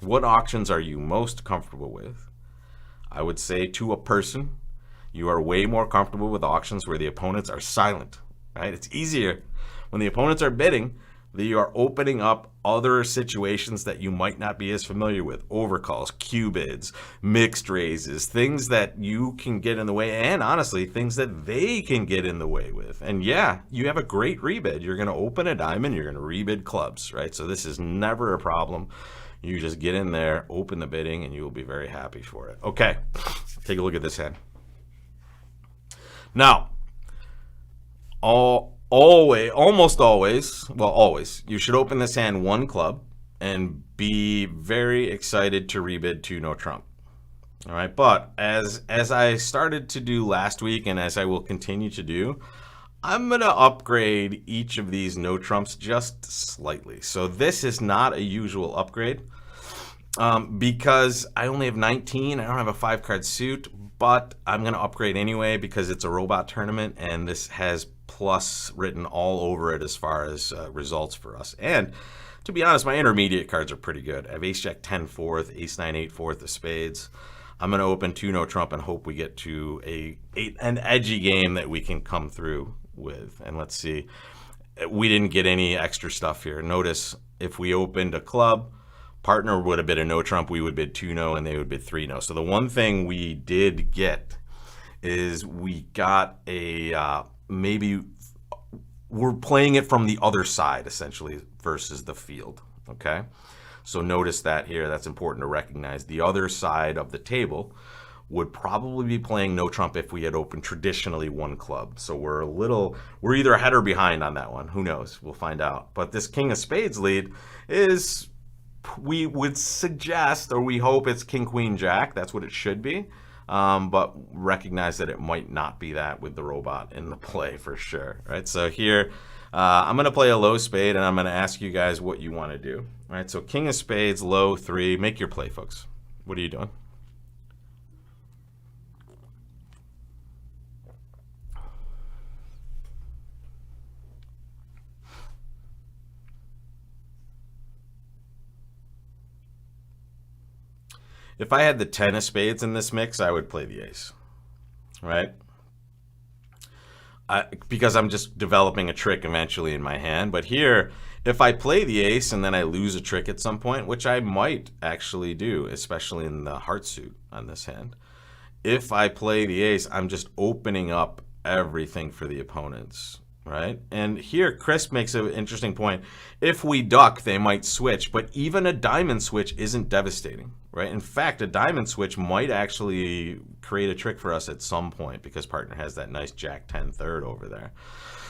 What auctions are you most comfortable with? I would say to a person, you are way more comfortable with auctions where the opponents are silent, right? It's easier when the opponents are bidding that you are opening up other situations that you might not be as familiar with. Overcalls, Q bids, mixed raises, things that you can get in the way, and honestly, things that they can get in the way with. And yeah, you have a great rebid. You're going to open a diamond, you're going to rebid clubs, right? So this is never a problem. You just get in there, open the bidding, and you will be very happy for it. Okay, take a look at this hand. Now, almost always, you should open this hand one club and be very excited to rebid to no trump. All right, but as I started to do last week and as I will continue to do, I'm going to upgrade each of these no trumps just slightly. So this is not a usual upgrade because I only have 19. I don't have a 5-card suit, but I'm going to upgrade anyway because it's a robot tournament and this has plus written all over it as far as results for us. And to be honest, my intermediate cards are pretty good. I have Ace Jack 10 fourth, Ace 9 8 fourth of spades. I'm going to open 2 no trump and hope we get to an edgy game that we can come through with. And let's see, we didn't get any extra stuff here. Notice if we opened a club, partner would have bid a no trump, we would bid 2 no, and they would bid 3 no. So the one thing we did get is we got a maybe we're playing it from the other side essentially versus the field. Okay, so notice that here. That's important to recognize. The other side of the table would probably be playing no trump if we had opened traditionally one club. So we're either ahead or behind on that one. Who knows? We'll find out. But this king of spades lead is, we would suggest, or we hope it's king, queen, jack. That's what it should be. But recognize that it might not be that with the robot in the play for sure. Right. So here, I'm going to play a low spade and I'm going to ask you guys what you want to do. All right. So king of spades, low 3, make your play, folks. What are you doing? If I had the 10 of spades in this mix, I would play the ace, right? Because I'm just developing a trick eventually in my hand. But here, if I play the ace and then I lose a trick at some point, which I might actually do, especially in the heart suit on this hand, if I play the ace, I'm just opening up everything for the opponents, right? And here, Chris makes an interesting point. If we duck, they might switch, but even a diamond switch isn't devastating, right? In fact, a diamond switch might actually create a trick for us at some point because partner has that nice Jack 10 third over there.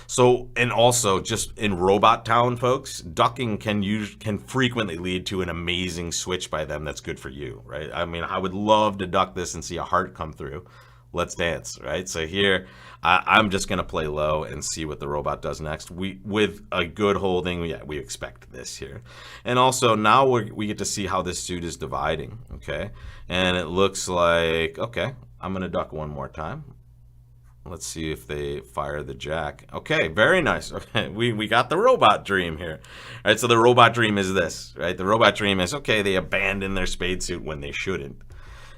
So, and also just in Robot Town, folks, ducking can frequently lead to an amazing switch by them that's good for you, right? I mean, I would love to duck this and see a heart come through. Let's dance, right? So here, I'm just going to play low and see what the robot does next. With a good holding, we expect this here. And also, now we get to see how this suit is dividing, okay? And it looks like, okay, I'm going to duck one more time. Let's see if they fire the jack. Okay, very nice. Okay, we got the robot dream here. All right, so the robot dream is this, right? The robot dream is, okay, they abandon their spade suit when they shouldn't.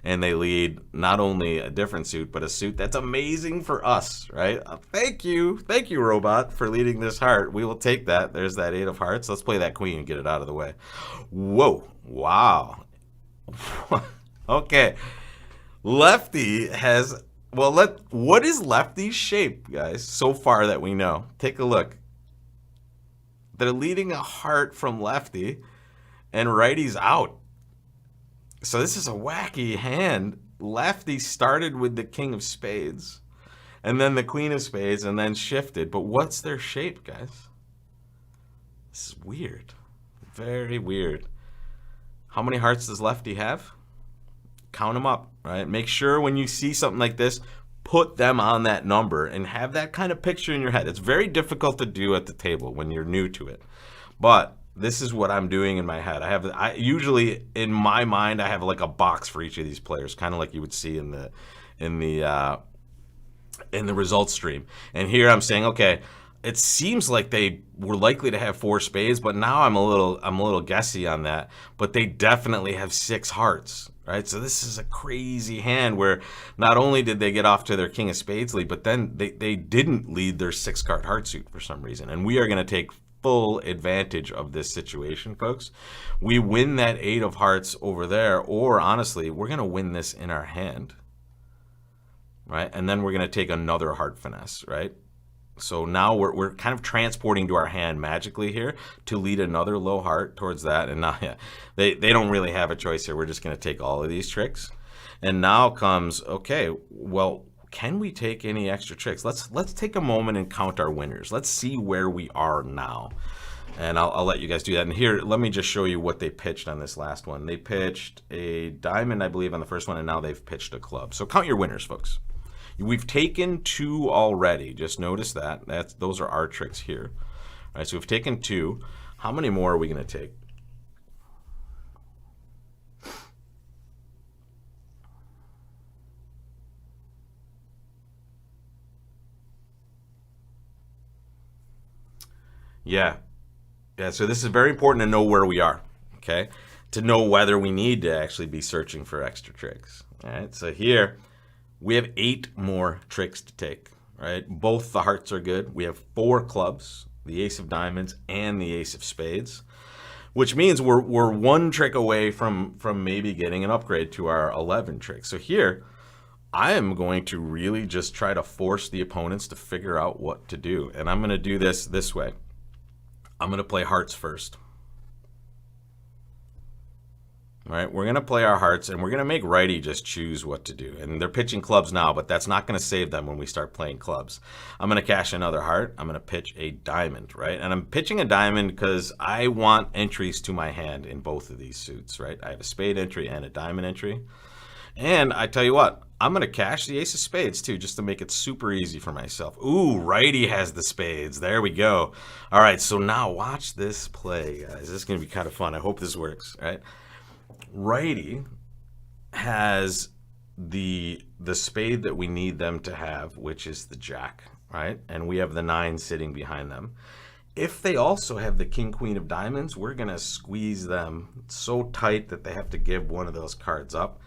And they lead not only a different suit, but a suit that's amazing for us, right? Thank you, robot, for leading this heart. We will take that. There's that 8 of hearts. Let's play that queen and get it out of the way. Whoa, wow. Okay, lefty has, well, what is lefty's shape, guys, so far that we know? Take a look. They're leading a heart from lefty, and righty's out. So this is a wacky hand. Lefty started with the king of spades, and then the queen of spades, and then shifted. But what's their shape, guys? This is weird. Very weird. How many hearts does lefty have? Count them up, right? Make sure when you see something like this, put them on that number and have that kind of picture in your head. It's very difficult to do at the table when you're new to it. But this is what I'm doing in my head. I usually, in my mind, I have like a box for each of these players, kind of like you would see in in the results stream. And here I'm saying, okay, it seems like they were likely to have 4 spades, but now I'm a little guessy on that. But they definitely have 6 hearts, right? So this is a crazy hand where not only did they get off to their king of spades lead, but then they didn't lead their 6-card heart suit for some reason. And we are going to take full advantage of this situation, folks. We win that 8 of hearts over there, or honestly, we're going to win this in our hand, right? And then we're going to take another heart finesse, right? So now we're kind of transporting to our hand magically here to lead another low heart towards that. And now, yeah, they don't really have a choice here. We're just going to take all of these tricks. And now comes, okay, well, can we take any extra tricks? Let's take a moment and count our winners. Let's see where we are now. And I'll let you guys do that. And here, let me just show you what they pitched on this last one. They pitched a diamond, I believe, on the first one, and now they've pitched a club. So count your winners, folks. We've taken 2 already. Just notice that. Those are our tricks here. All right, so we've taken 2. How many more are we going to take? Yeah, so this is very important to know where we are, okay? To know whether we need to actually be searching for extra tricks. All right, so here we have 8 more tricks to take, right? Both the hearts are good. We have 4 clubs, the ace of diamonds and the ace of spades, which means we're 1 trick away from maybe getting an upgrade to our 11 tricks. So here, I am going to really just try to force the opponents to figure out what to do. And I'm going to do this way. I'm going to play hearts first. All right, we're going to play our hearts, and we're going to make righty just choose what to do. And they're pitching clubs now, but that's not going to save them when we start playing clubs. I'm going to cash another heart. I'm going to pitch a diamond, right? And I'm pitching a diamond because I want entries to my hand in both of these suits, right? I have a spade entry and a diamond entry. And I tell you what, I'm going to cash the ace of spades too, just to make it super easy for myself. Ooh, righty has the spades. There we go. All right, so now watch this play, guys. This is going to be kind of fun. I hope this works, right? Righty has the spade that we need them to have, which is the jack, right? And we have the 9 sitting behind them. If they also have the king, queen of diamonds, we're going to squeeze them so tight that they have to give one of those cards up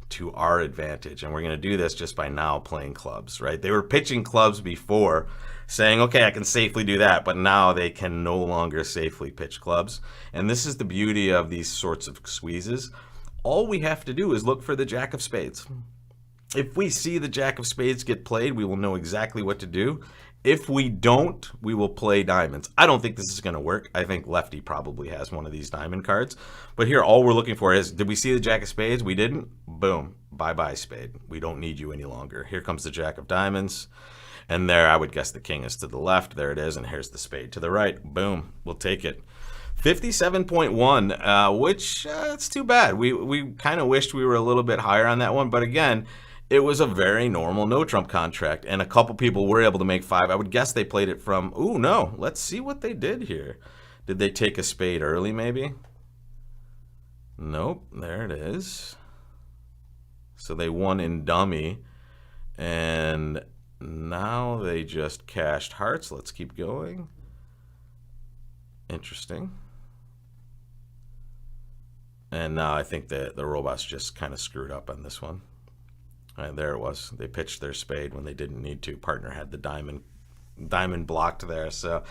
to our advantage. And we're going to do this just by now playing clubs, right? They were pitching clubs before, saying, okay, I can safely do that, but now they can no longer safely pitch clubs. And this is the beauty of these sorts of squeezes. All we have to do is look for the jack of spades. If we see the jack of spades get played, we will know exactly what to do. If we don't, we will play diamonds. I don't think this is going to work. I think lefty probably has one of these diamond cards. But here, all we're looking for is, did we see the jack of spades? We didn't. Boom. Bye-bye, spade. We don't need you any longer. Here comes the jack of diamonds. And there, I would guess the king is to the left. There it is. And here's the spade to the right. Boom. We'll take it. 57.1, which it's too bad. We kind of wished we were a little bit higher on that one. But again, it was a very normal no trump contract, and a couple people were able to make 5. I would guess they played it from, ooh, no, let's see what they did here. Did they take a spade early, maybe? Nope, there it is. So they won in dummy, and now they just cashed hearts. Let's keep going. Interesting. And now I think the robots just kind of screwed up on this one. And there it was. They pitched their spade when they didn't need to. Partner had the diamond blocked there. So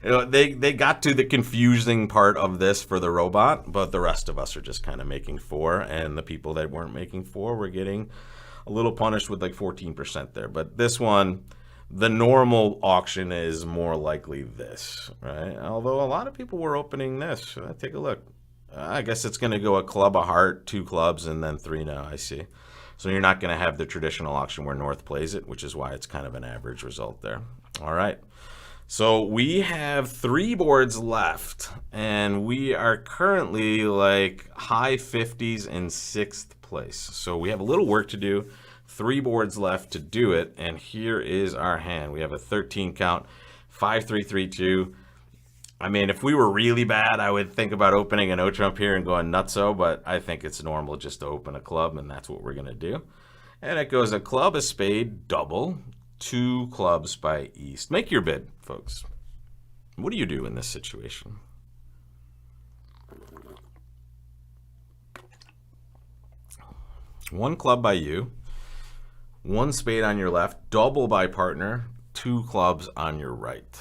they got to the confusing part of this for the robot, but the rest of us are just kind of making 4, and the people that weren't making 4 were getting a little punished with like 14% there. But this one, the normal auction is more likely this, right? Although a lot of people were opening this. Take a look. I guess it's going to go a club, a heart, 2 clubs, and then 3 now, I see. So you're not going to have the traditional auction where North plays it, which is why it's kind of an average result there. All right. So we have 3 boards left, and we are currently like high 50s in 6th place. So we have a little work to do. 3 boards left to do it, and here is our hand. We have a 13 count, 5-3-3-2. I mean, if we were really bad, I would think about opening a no trump here and going nutso, but I think it's normal just to open a club, and that's what we're going to do. And it goes a club, a spade, double, 2 clubs by East. Make your bid, folks. What do you do in this situation? One club by you, 1 spade on your left, double by partner, 2 clubs on your right.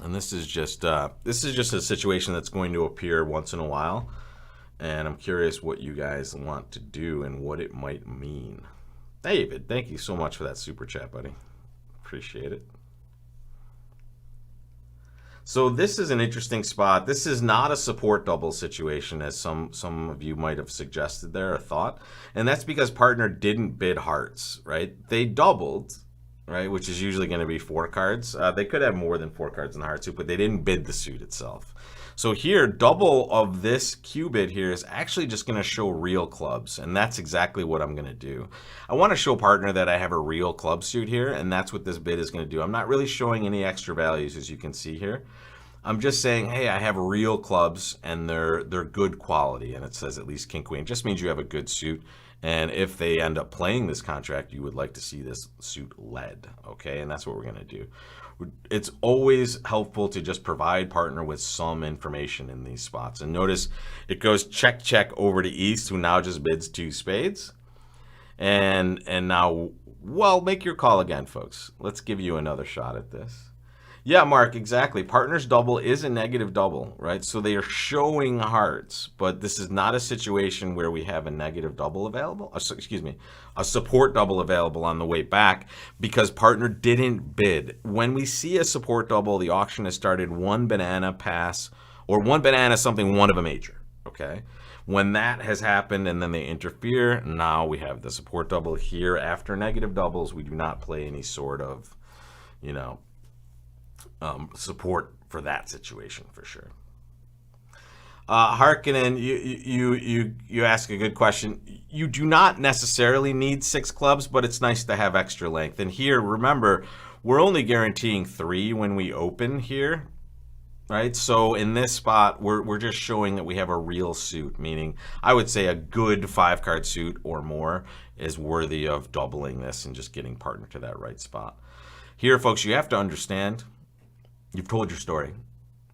And this is just a situation that's going to appear once in a while, and I'm curious what you guys want to do and what it might mean. David, thank you so much for that super chat, buddy. Appreciate it. So this is an interesting spot. This is not a support double situation, as some of you might have suggested there or thought, and that's because partner didn't bid hearts, right? They doubled, right, which is usually going to be 4 cards. They could have more than 4 cards in the heart suit, but they didn't bid the suit itself. So here, double of this Q bid here is actually just going to show real clubs, and that's exactly what I'm going to do. I want to show partner that I have a real club suit here, and that's what this bid is going to do. I'm not really showing any extra values, as you can see here. I'm just saying, hey, I have real clubs, and they're good quality, and it says at least king queen. It just means you have a good suit. And if they end up playing this contract, you would like to see this suit led, okay? And that's what we're going to do. It's always helpful to just provide partner with some information in these spots. And notice it goes check, check over to East, who now just bids 2 spades. And now, well, make your call again, folks. Let's give you another shot at this. Yeah, Mark, exactly. Partners double is a negative double, right? So they are showing hearts, but this is not a situation where we have a negative double available. Excuse me, a support double available on the way back because partner didn't bid. When we see a support double, the auction has started 1 banana pass or 1 banana something, 1 of a major, okay? When that has happened and then they interfere, now we have the support double here. After negative doubles, we do not play any sort of, you know, support for that situation for sure. Harkonnen, you ask a good question. You do not necessarily need 6 clubs, but it's nice to have extra length. And here, remember, we're only guaranteeing 3 when we open here, right? So in this spot, we're just showing that we have a real suit, meaning I would say a good 5-card suit or more is worthy of doubling this and just getting partner to that right spot. Here, folks, you have to understand, you've told your story.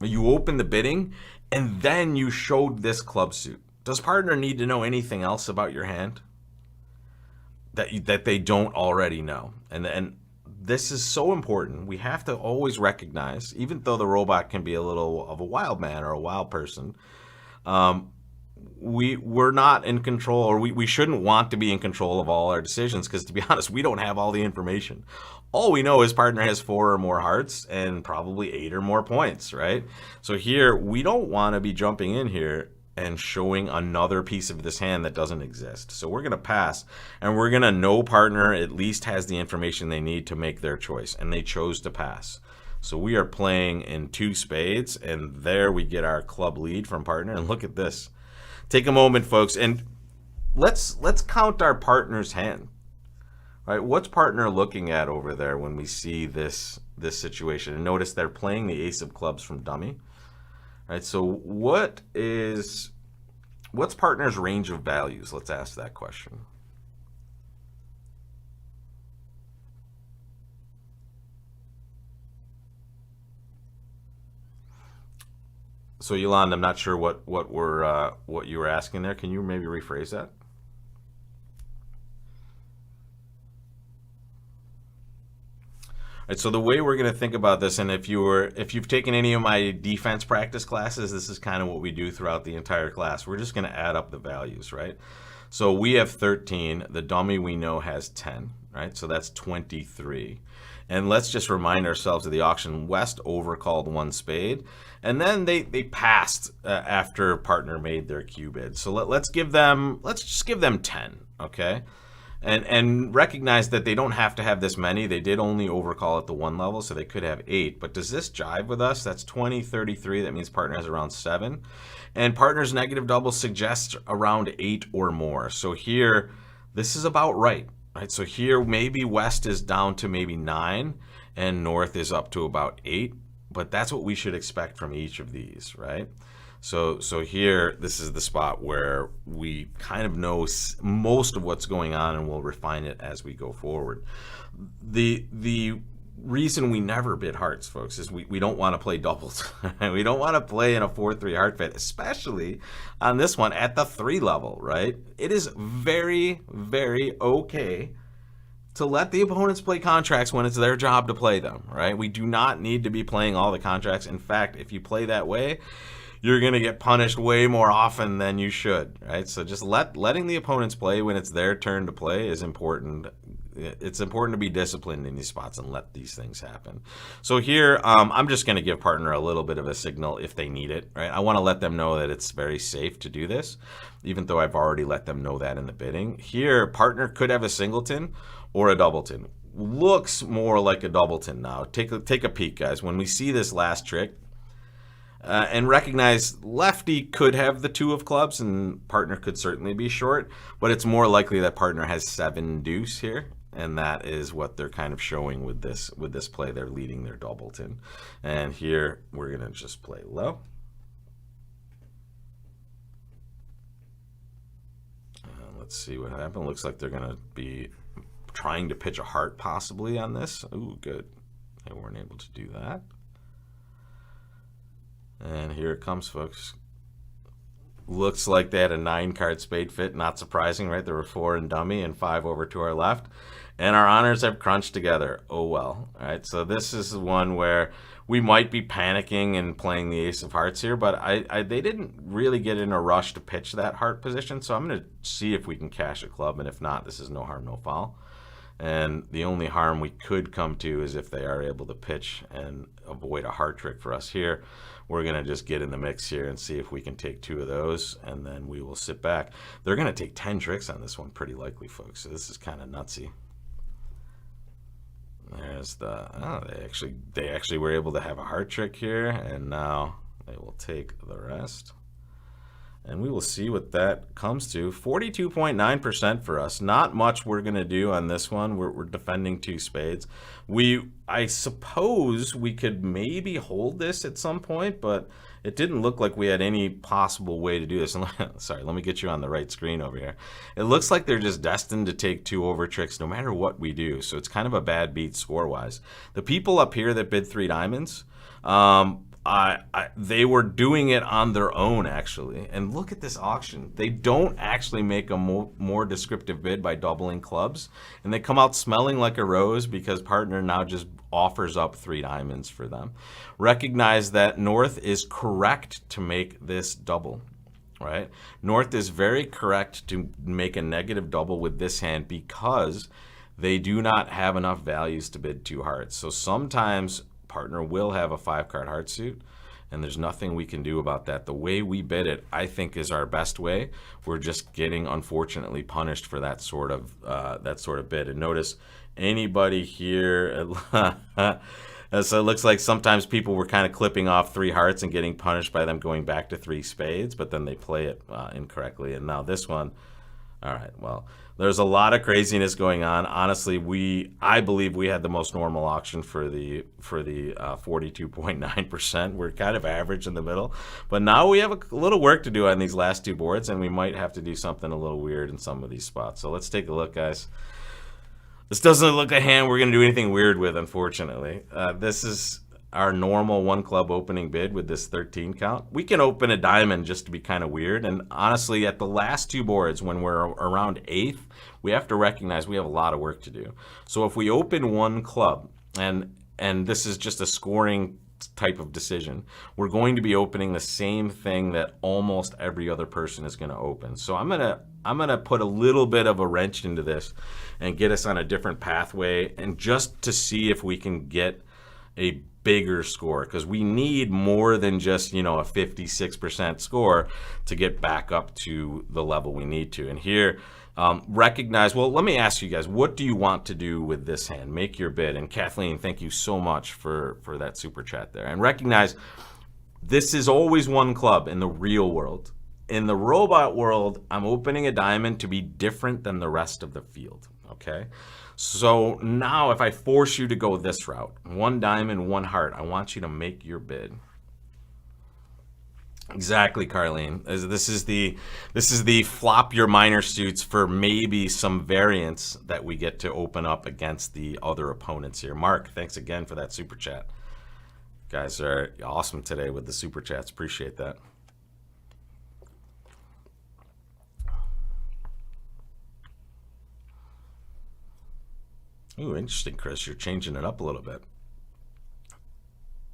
You opened the bidding, and then you showed this club suit. Does partner need to know anything else about your hand that they don't already know? And this is so important. We have to always recognize, even though the robot can be a little of a wild man or a wild person, we're not in control, or we shouldn't want to be in control of all our decisions, because to be honest, we don't have all the information. All we know is partner has 4 or more hearts and probably 8 or more points, right? So here, we don't want to be jumping in here and showing another piece of this hand that doesn't exist. So we're going to pass, and we're going to know partner at least has the information they need to make their choice, and they chose to pass. So we are playing in 2 spades, and there we get our club lead from partner. And look at this. Take a moment, folks, and let's count our partner's hand. Right, what's partner looking at over there when we see this situation? And notice they're playing the ace of clubs from dummy. Right, so what's partner's range of values? Let's ask that question. So Yolanda, I'm not sure what you were asking there. Can you maybe rephrase that? Right, so the way we're going to think about this, and if you've taken any of my defense practice classes, this is kind of what we do throughout the entire class. We're just going to add up the values, right? So we have 13. The dummy we know has 10, right? So that's 23. And let's just remind ourselves of the auction. West overcalled 1 spade, and then they passed after partner made their Q bid. So let's just give them 10, okay? And recognize that they don't have to have this many. They did only overcall at the 1 level, so they could have 8. But does this jive with us? That's 20, 33. That means partner has around 7. And partner's negative double suggests around 8 or more. So here, this is about right? So here, maybe West is down to maybe 9. and North is up to about 8. But that's what we should expect from each of these, right? So here, this is the spot where we kind of know most of what's going on, and we'll refine it as we go forward. The reason we never bid hearts, folks, is we don't want to play doubles. We don't want to play in a 4-3 heart fit, especially on this one at the 3 level, right? It is very, very okay to let the opponents play contracts when it's their job to play them, right? We do not need to be playing all the contracts. In fact, if you play that way, you're going to get punished way more often than you should, right? So just letting the opponents play when it's their turn to play is important. It's important to be disciplined in these spots and let these things happen. So here, I'm just going to give partner a little bit of a signal if they need it, right? I want to let them know that it's very safe to do this, even though I've already let them know that in the bidding. Here, partner could have a singleton or a doubleton. Looks more like a doubleton now. Take a peek, guys. When we see this last trick, and recognize lefty could have the 2 of clubs and partner could certainly be short, but it's more likely that partner has 7 deuce here, and that is what they're kind of showing with this play. They're leading their doubleton. And here we're going to just play low. Let's see what happened. Looks like they're going to be trying to pitch a heart possibly on this. Ooh, good. They weren't able to do that. And here it comes, folks. Looks like they had a 9-card spade fit. Not surprising, right? There were 4 in dummy and 5 over to our left. And our honors have crunched together. Oh, well. All right, so this is one where we might be panicking and playing the ace of hearts here, but they didn't really get in a rush to pitch that heart position, so I'm going to see if we can cash a club, and if not, this is no harm, no foul. And the only harm we could come to is if they are able to pitch and avoid a heart trick for us here. We're going to just get in the mix here and see if we can take 2 of those, and then we will sit back. They're going to take 10 tricks on this one pretty likely, folks, so this is kind of nutsy. There's the, oh, they actually were able to have a heart trick here, and now they will take the rest. And we will see what that comes to. 42.9% for us. Not much we're going to do on this one. We're defending 2 spades. I suppose we could maybe hold this at some point, but it didn't look like we had any possible way to do this. Sorry, let me get you on the right screen over here. It looks like they're just destined to take 2 over tricks no matter what we do. So it's kind of a bad beat score-wise. The people up here that bid 3 diamonds, they were doing it on their own, actually. And look at this auction. They don't actually make a more descriptive bid by doubling clubs. And they come out smelling like a rose because partner now just offers up 3 diamonds for them. Recognize that North is correct to make this double, right? North is very correct to make a negative double with this hand because they do not have enough values to bid 2 hearts. So sometimes partner will have a 5-card heart suit, and there's nothing we can do about that. The way we bid it, I think, is our best way. We're just getting, unfortunately, punished for that sort of bid. And notice anybody here, so it looks like sometimes people were kind of clipping off 3 hearts and getting punished by them going back to 3 spades, but then they play it incorrectly. And now this one, all right, well, there's a lot of craziness going on. Honestly, I believe we had the most normal auction for the 42.9%. We're kind of average in the middle, but now we have a little work to do on these last 2 boards, and we might have to do something a little weird in some of these spots. So let's take a look, guys. This doesn't look like a hand we're going to do anything weird with, unfortunately. This is our normal 1 club opening bid with this 13 count. We can open a diamond just to be kind of weird, and honestly, at the last 2 boards, when we're around 8th, we have to recognize we have a lot of work to do. So if we open 1 club, and this is just a scoring type of decision, we're going to be opening the same thing that almost every other person is going to open. So I'm gonna put a little bit of a wrench into this and get us on a different pathway, and just to see if we can get a bigger score, because we need more than just, you know, a 56% score to get back up to the level we need to. And here, recognize, well, let me ask you guys, what do you want to do with this hand? Make your bid. And Kathleen, thank you so much for that super chat there. And recognize, this is always 1 club in the real world. In the robot world, I'm opening a diamond to be different than the rest of the field. okay? So now if I force you to go this route, one diamond, one heart, I want you to make your bid. Exactly, Carlene. This is the flop your minor suits for maybe some variance that we get to open up against the other opponents here. Mark, thanks again for that super chat. Guys are awesome today with the super chats. Appreciate that. Ooh, interesting, Chris. You're changing it up a little bit.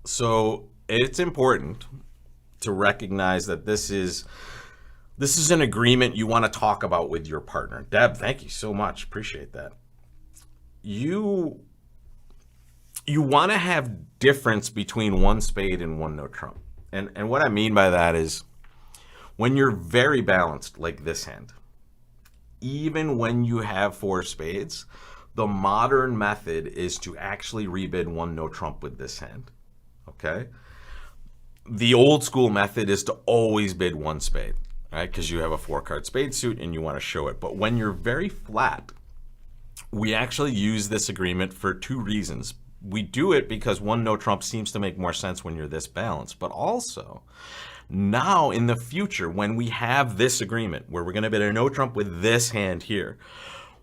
So it's important to recognize that this is an agreement you want to talk about with your partner. Deb, thank you so much. Appreciate that. You want to have difference between one spade and one no trump. And what I mean by that is when you're very balanced like this hand, even when you have 4 spades, the modern method is to actually rebid one no trump with this hand, okay? The old school method is to always bid one spade, right? Because you have a 4-card spade suit and you want to show it. But when you're very flat, we actually use this agreement for 2 reasons. We do it because one no trump seems to make more sense when you're this balanced, but also now in the future when we have this agreement where we're going to bid a no trump with this hand here,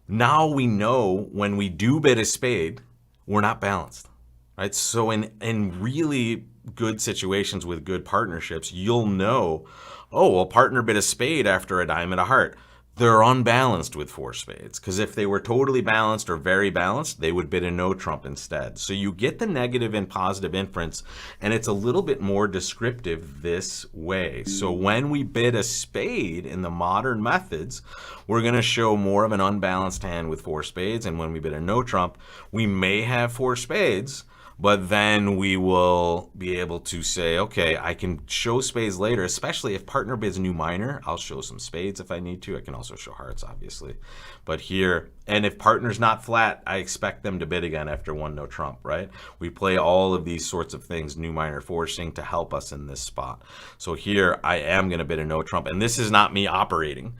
now we know when we do bid a spade, we're not balanced, right? So in really good situations with good partnerships, you'll know, oh, well, partner bid a spade after a diamond, a heart. They're unbalanced with 4 spades, because if they were totally balanced or very balanced, they would bid a no trump instead. So you get the negative and positive inference, and it's a little bit more descriptive this way. So when we bid a spade in the modern methods, we're going to show more of an unbalanced hand with 4 spades, and when we bid a no trump, we may have 4 spades, but then we will be able to say, okay, I can show spades later, especially if partner bids new minor. I'll show some spades if I need to. I can also show hearts, obviously. But here, and if partner's not flat, I expect them to bid again after one no trump, right? We play all of these sorts of things, new minor forcing, to help us in this spot. So here, I am going to bid a no trump, and this is not me operating.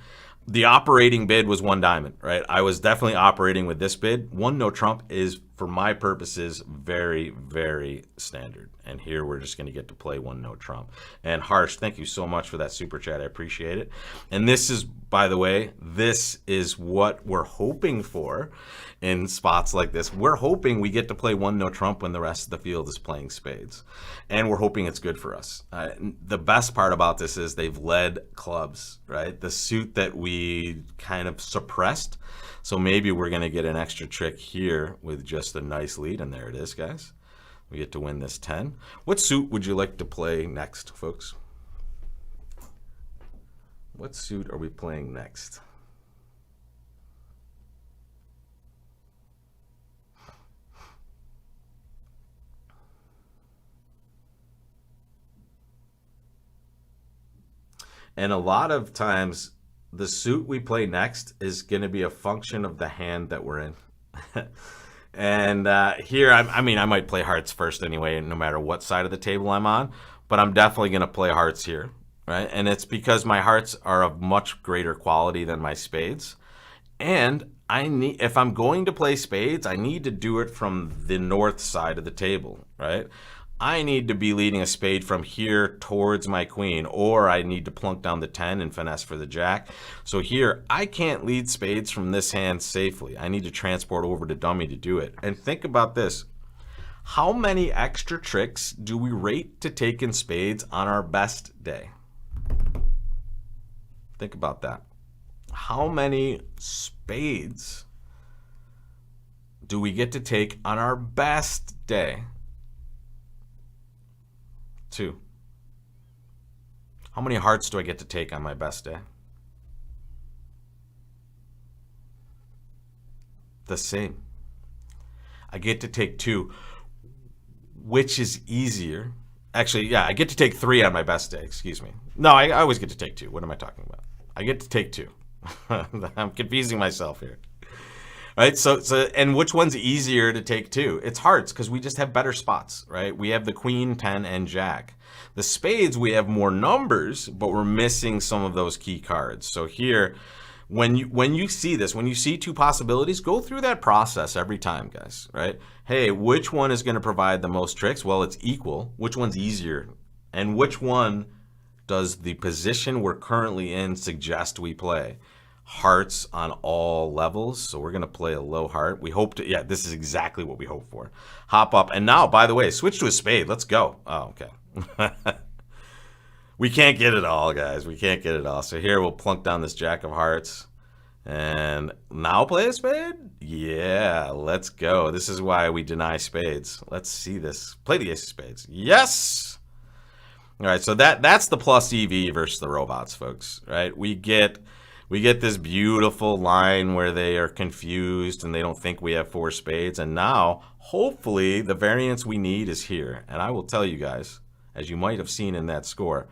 The operating bid was one diamond, right? I was definitely operating with this bid. One no trump is, for my purposes, very, very standard. And here we're just going to get to play one no trump. And Harsh, thank you so much for that super chat. I appreciate it. And this is, by the way, this is what we're hoping for in spots like this. We're hoping we get to play one no trump when the rest of the field is playing spades. And we're hoping it's good for us. The best part about this is they've led clubs, right? The suit that we kind of suppressed. So maybe we're going to get an extra trick here with just a nice lead. And there it is, guys. We get to win this 10. What suit would you like to play next, folks? What suit are we playing next? And a lot of times, the suit we play next is going to be a function of the hand that we're in. And here, I mean, I might play hearts first anyway, no matter what side of the table I'm on. But I'm definitely going to play hearts here, right? And it's because my hearts are of much greater quality than my spades. And if I'm going to play spades, I need to do it from the north side of the table, right? I need to be leading a spade from here towards my queen, or I need to plunk down the 10 and finesse for the jack. So here, I can't lead spades from this hand safely. I need to transport over to dummy to do it. And think about this. How many extra tricks do we rate to take in spades on our best day? Think about that. How many spades do we get to take on our best day? 2. How many hearts do I get to take on my best day? The same. I get to take 2. Which is easier? Actually, yeah, I get to take 3 on my best day, excuse me. No, I always get to take 2. What am I talking about? I get to take 2. I'm confusing myself here. Right, so and which one's easier to take 2? It's hearts, because we just have better spots, right? We have the queen, 10, and jack. The spades, we have more numbers, but we're missing some of those key cards. So here, when you see this, when you see two possibilities, go through that process every time, guys, right? Hey, which one is going to provide the most tricks? Well, it's equal. Which one's easier? And which one does the position we're currently in suggest we play? Hearts on all levels. So we're going to play a low heart. We hope to, yeah, this is exactly what we hope for. Hop up. And now, by the way, switch to a spade. Let's go. Oh, okay. We can't get it all, guys. We can't get it all. So here we'll plunk down this jack of hearts. And now play a spade? Yeah, let's go. This is why we deny spades. Let's see this. Play the ace of spades. Yes! All right, so that's the plus EV versus the robots, folks, right? We get this beautiful line where they are confused and they don't think we have 4 spades. And now, hopefully, the variance we need is here. And I will tell you guys, as you might have seen in that score,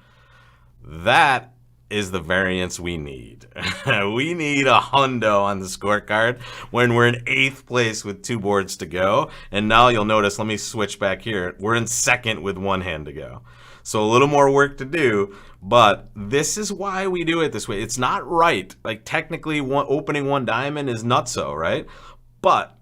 that is the variance we need. We need a hundo on the scorecard when we're in 8th place with 2 boards to go. And now you'll notice, let me switch back here. We're in 2nd with 1 hand to go. So a little more work to do, but this is why we do it this way. It's not right. Like technically opening 1 diamond is nutso, right? But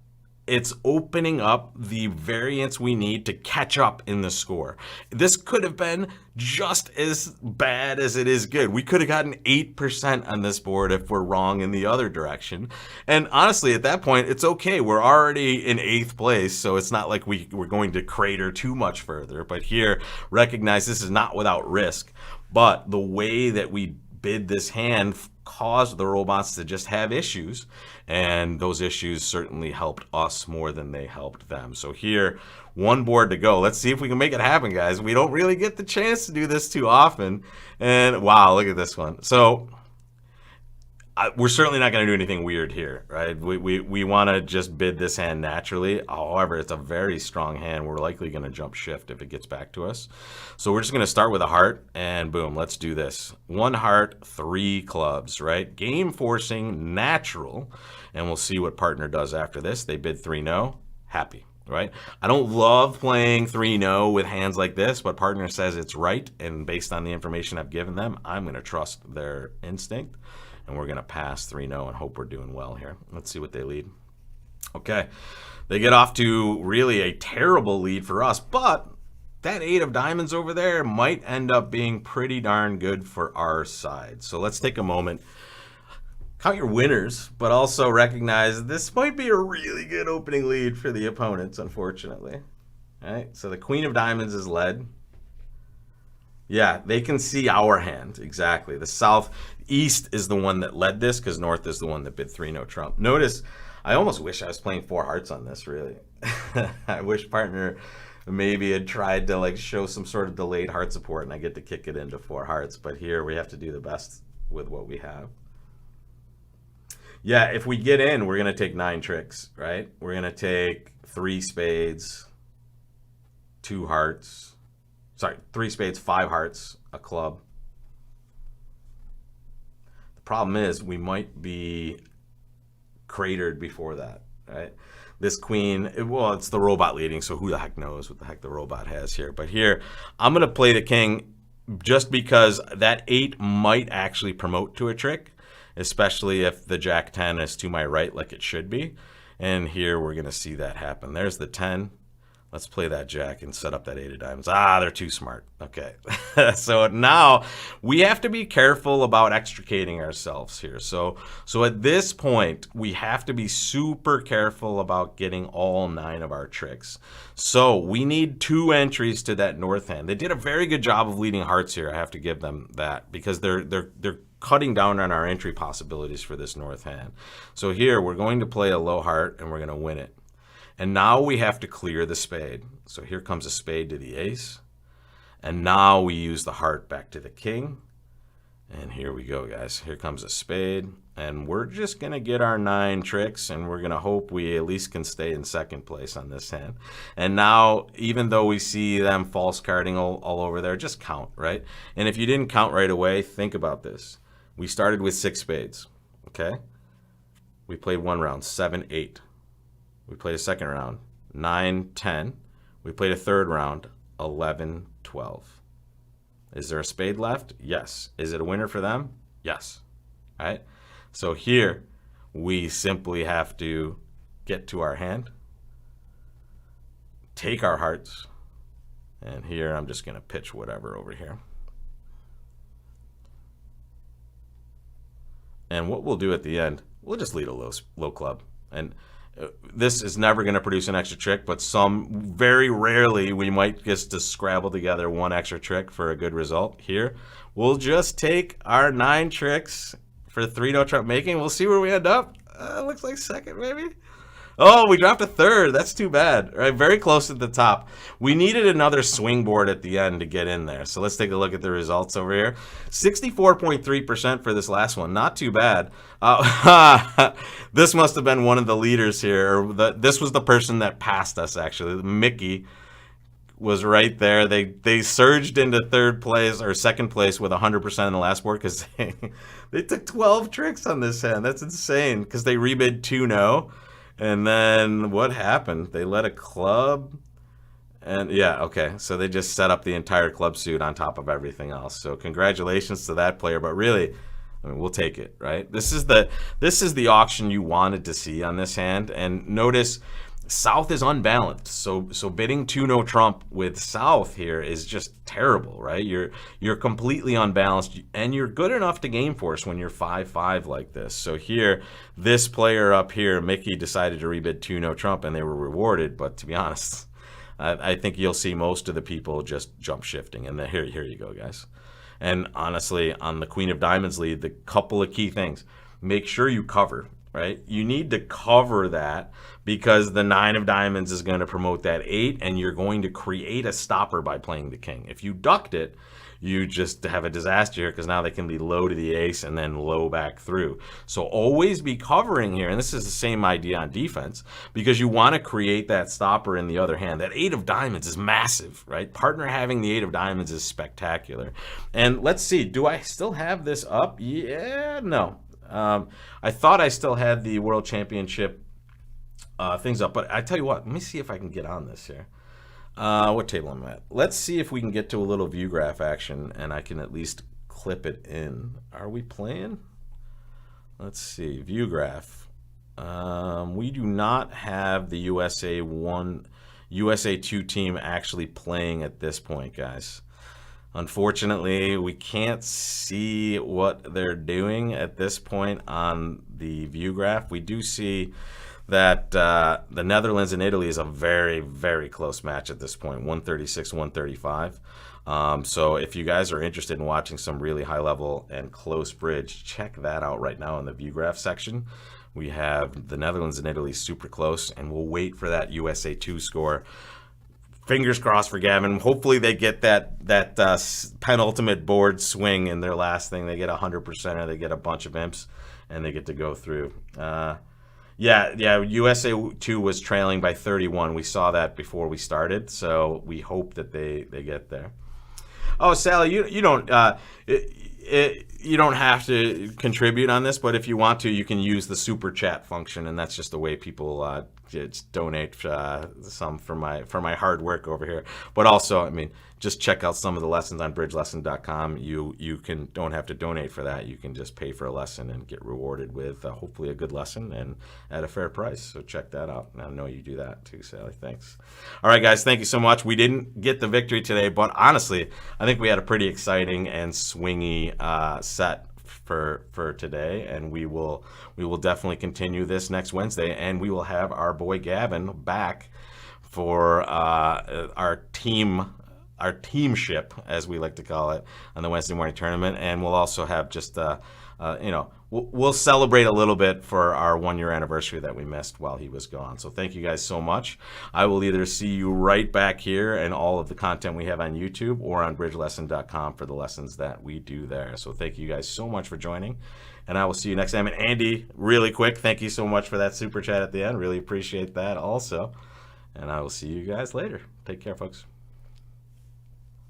it's opening up the variance we need to catch up in the score. This could have been just as bad as it is good. We could have gotten 8% on this board if we're wrong in the other direction. And honestly, at that point, it's okay. We're already in 8th place, so it's not like we're going to crater too much further. But here, recognize this is not without risk. But the way that we bid this hand caused the robots to just have issues, and those issues certainly helped us more than they helped them. So here, 1 board to go. Let's see if we can make it happen, guys. We don't really get the chance to do this too often, and wow, look at this one. So we're certainly not going to do anything weird here, right? We want to just bid this hand naturally. However, it's a very strong hand. We're likely going to jump shift if it gets back to us. So we're just going to start with a heart, and boom, let's do this. 1 heart, 3 clubs, right? Game forcing, natural, and we'll see what partner does after this. They bid 3 no, happy, right? I don't love playing 3 no with hands like this, but partner says it's right, and based on the information I've given them, I'm going to trust their instinct. And we're going to pass 3 no and hope we're doing well here. Let's see what they lead. Okay. They get off to really a terrible lead for us, but that 8 of diamonds over there might end up being pretty darn good for our side. So let's take a moment. Count your winners, but also recognize this might be a really good opening lead for the opponents, unfortunately. All right. So the queen of diamonds is led. Yeah, they can see our hand, exactly. The southeast is the one that led this because north is the one that bid 3 no trump. Notice, I almost wish I was playing 4 hearts on this, really. I wish partner maybe had tried to like show some sort of delayed heart support and I get to kick it into 4 hearts. But here we have to do the best with what we have. Yeah, if we get in, we're going to take 9 tricks, right? We're going to take 3 spades, 2 hearts. Sorry, 3 spades, 5 hearts, a club. The problem is we might be cratered before that, right? This queen, well, it's the robot leading, so who the heck knows what the heck the robot has here. But here, I'm going to play the king just because that 8 might actually promote to a trick, especially if the jack 10 is to my right like it should be. And here we're going to see that happen. There's the 10. Let's play that jack and set up that 8 of diamonds. Ah, they're too smart. Okay. So now we have to be careful about extricating ourselves here. So at this point, we have to be super careful about getting all 9 of our tricks. So we need 2 entries to that north hand. They did a very good job of leading hearts here. I have to give them that because they're cutting down on our entry possibilities for this north hand. So here we're going to play a low heart and we're going to win it. And now we have to clear the spade. So here comes a spade to the ace. And now we use the heart back to the king. And here we go, guys. Here comes a spade. And we're just going to get our 9 tricks. And we're going to hope we at least can stay in 2nd place on this hand. And now, even though we see them false carding all over there, just count, right? And if you didn't count right away, think about this. We started with 6 spades, okay? We played 1 round, 7, 8. We played a 2nd round, 9, 10. We played a 3rd round, 11, 12. Is there a spade left? Yes. Is it a winner for them? Yes. All right. So here, we simply have to get to our hand, take our hearts, and here I'm just going to pitch whatever over here. And what we'll do at the end, we'll just lead a low club. And this is never going to produce an extra trick, but very rarely we might just scrabble together one extra trick for a good result. Here, we'll just take our 9 tricks for 3 no trump making. We'll see where we end up. Looks like second, maybe. Oh, we dropped a third. That's too bad. Right, very close at the top. We needed another swing board at the end to get in there. So let's take a look at the results over here. 64.3% for this last one. Not too bad. This must have been one of the leaders here. This was the person that passed us, actually. Mickey was right there. They surged into third place or second place with 100% in the last board because they took 12 tricks on this hand. That's insane because they rebid 2 no. And then what happened? They let a club, and yeah, okay. So they just set up the entire club suit on top of everything else. So congratulations to that player. But really, I mean, we'll take it, right? This is the auction you wanted to see on this hand. And notice South is unbalanced. So bidding 2 no trump with South here is just terrible, right? You're completely unbalanced, and you're good enough to game force when you're 5-5 like this. So here, this player up here, Mickey, decided to rebid 2 no trump, and they were rewarded. But to be honest, I think you'll see most of the people just jump shifting. And then here you go, guys. And honestly, on the Queen of Diamonds lead, the couple of key things: make sure you cover. Right? You need to cover that because the 9 of diamonds is going to promote that 8, and you're going to create a stopper by playing the king. If you ducked it, you just have a disaster here because now they can be low to the ace and then low back through. So always be covering here, and this is the same idea on defense, because you want to create that stopper in the other hand. That 8 of diamonds is massive, right? Partner having the 8 of diamonds is spectacular. And let's see, do I still have this up? Yeah, no. I thought I still had the World Championship things up, but I tell you what, let me see if I can get on this here. What table am I at? Let's see if we can get to a little view graph action, and I can at least clip it in. Are we playing? Let's see, view graph. We do not have the USA 2 team actually playing at this point, guys. Unfortunately, we can't see what they're doing at this point on the view graph. We do see that the Netherlands and Italy is a very, very close match at this point, 136-135. So if you guys are interested in watching some really high level and close bridge, check that out right now in the view graph section. We have the Netherlands and Italy super close, and we'll wait for that USA 2 score. Fingers crossed for Gavin. Hopefully they get that penultimate board swing in their last thing. They get 100%, or they get a bunch of imps, and they get to go through. Yeah. USA 2 was trailing by 31. We saw that before we started, so we hope that they get there. Oh, Sally, you don't you don't have to contribute on this, but if you want to, you can use the super chat function, and that's just the way people just donate some for my hard work over here. But also, I mean, just check out some of the lessons on bridgelesson.com. You don't have to donate for that. You can just pay for a lesson and get rewarded with hopefully a good lesson and at a fair price. So check that out. And I know you do that too, Sally. Thanks. All right, guys, thank you so much. We didn't get the victory today, but honestly, I think we had a pretty exciting and swingy set for today, and we will definitely continue this next Wednesday, and we will have our boy Gavin back for our teamship, as we like to call it, on the Wednesday morning tournament. And we'll also have just we'll celebrate a little bit for our 1-year anniversary that we missed while he was gone. So thank you guys so much. I will either see you right back here and all of the content we have on YouTube, or on bridgelesson.com for the lessons that we do there. So thank you guys so much for joining, and I will see you next time. And Andy, really quick, thank you so much for that super chat at the end. Really appreciate that also. And I will see you guys later. Take care, folks.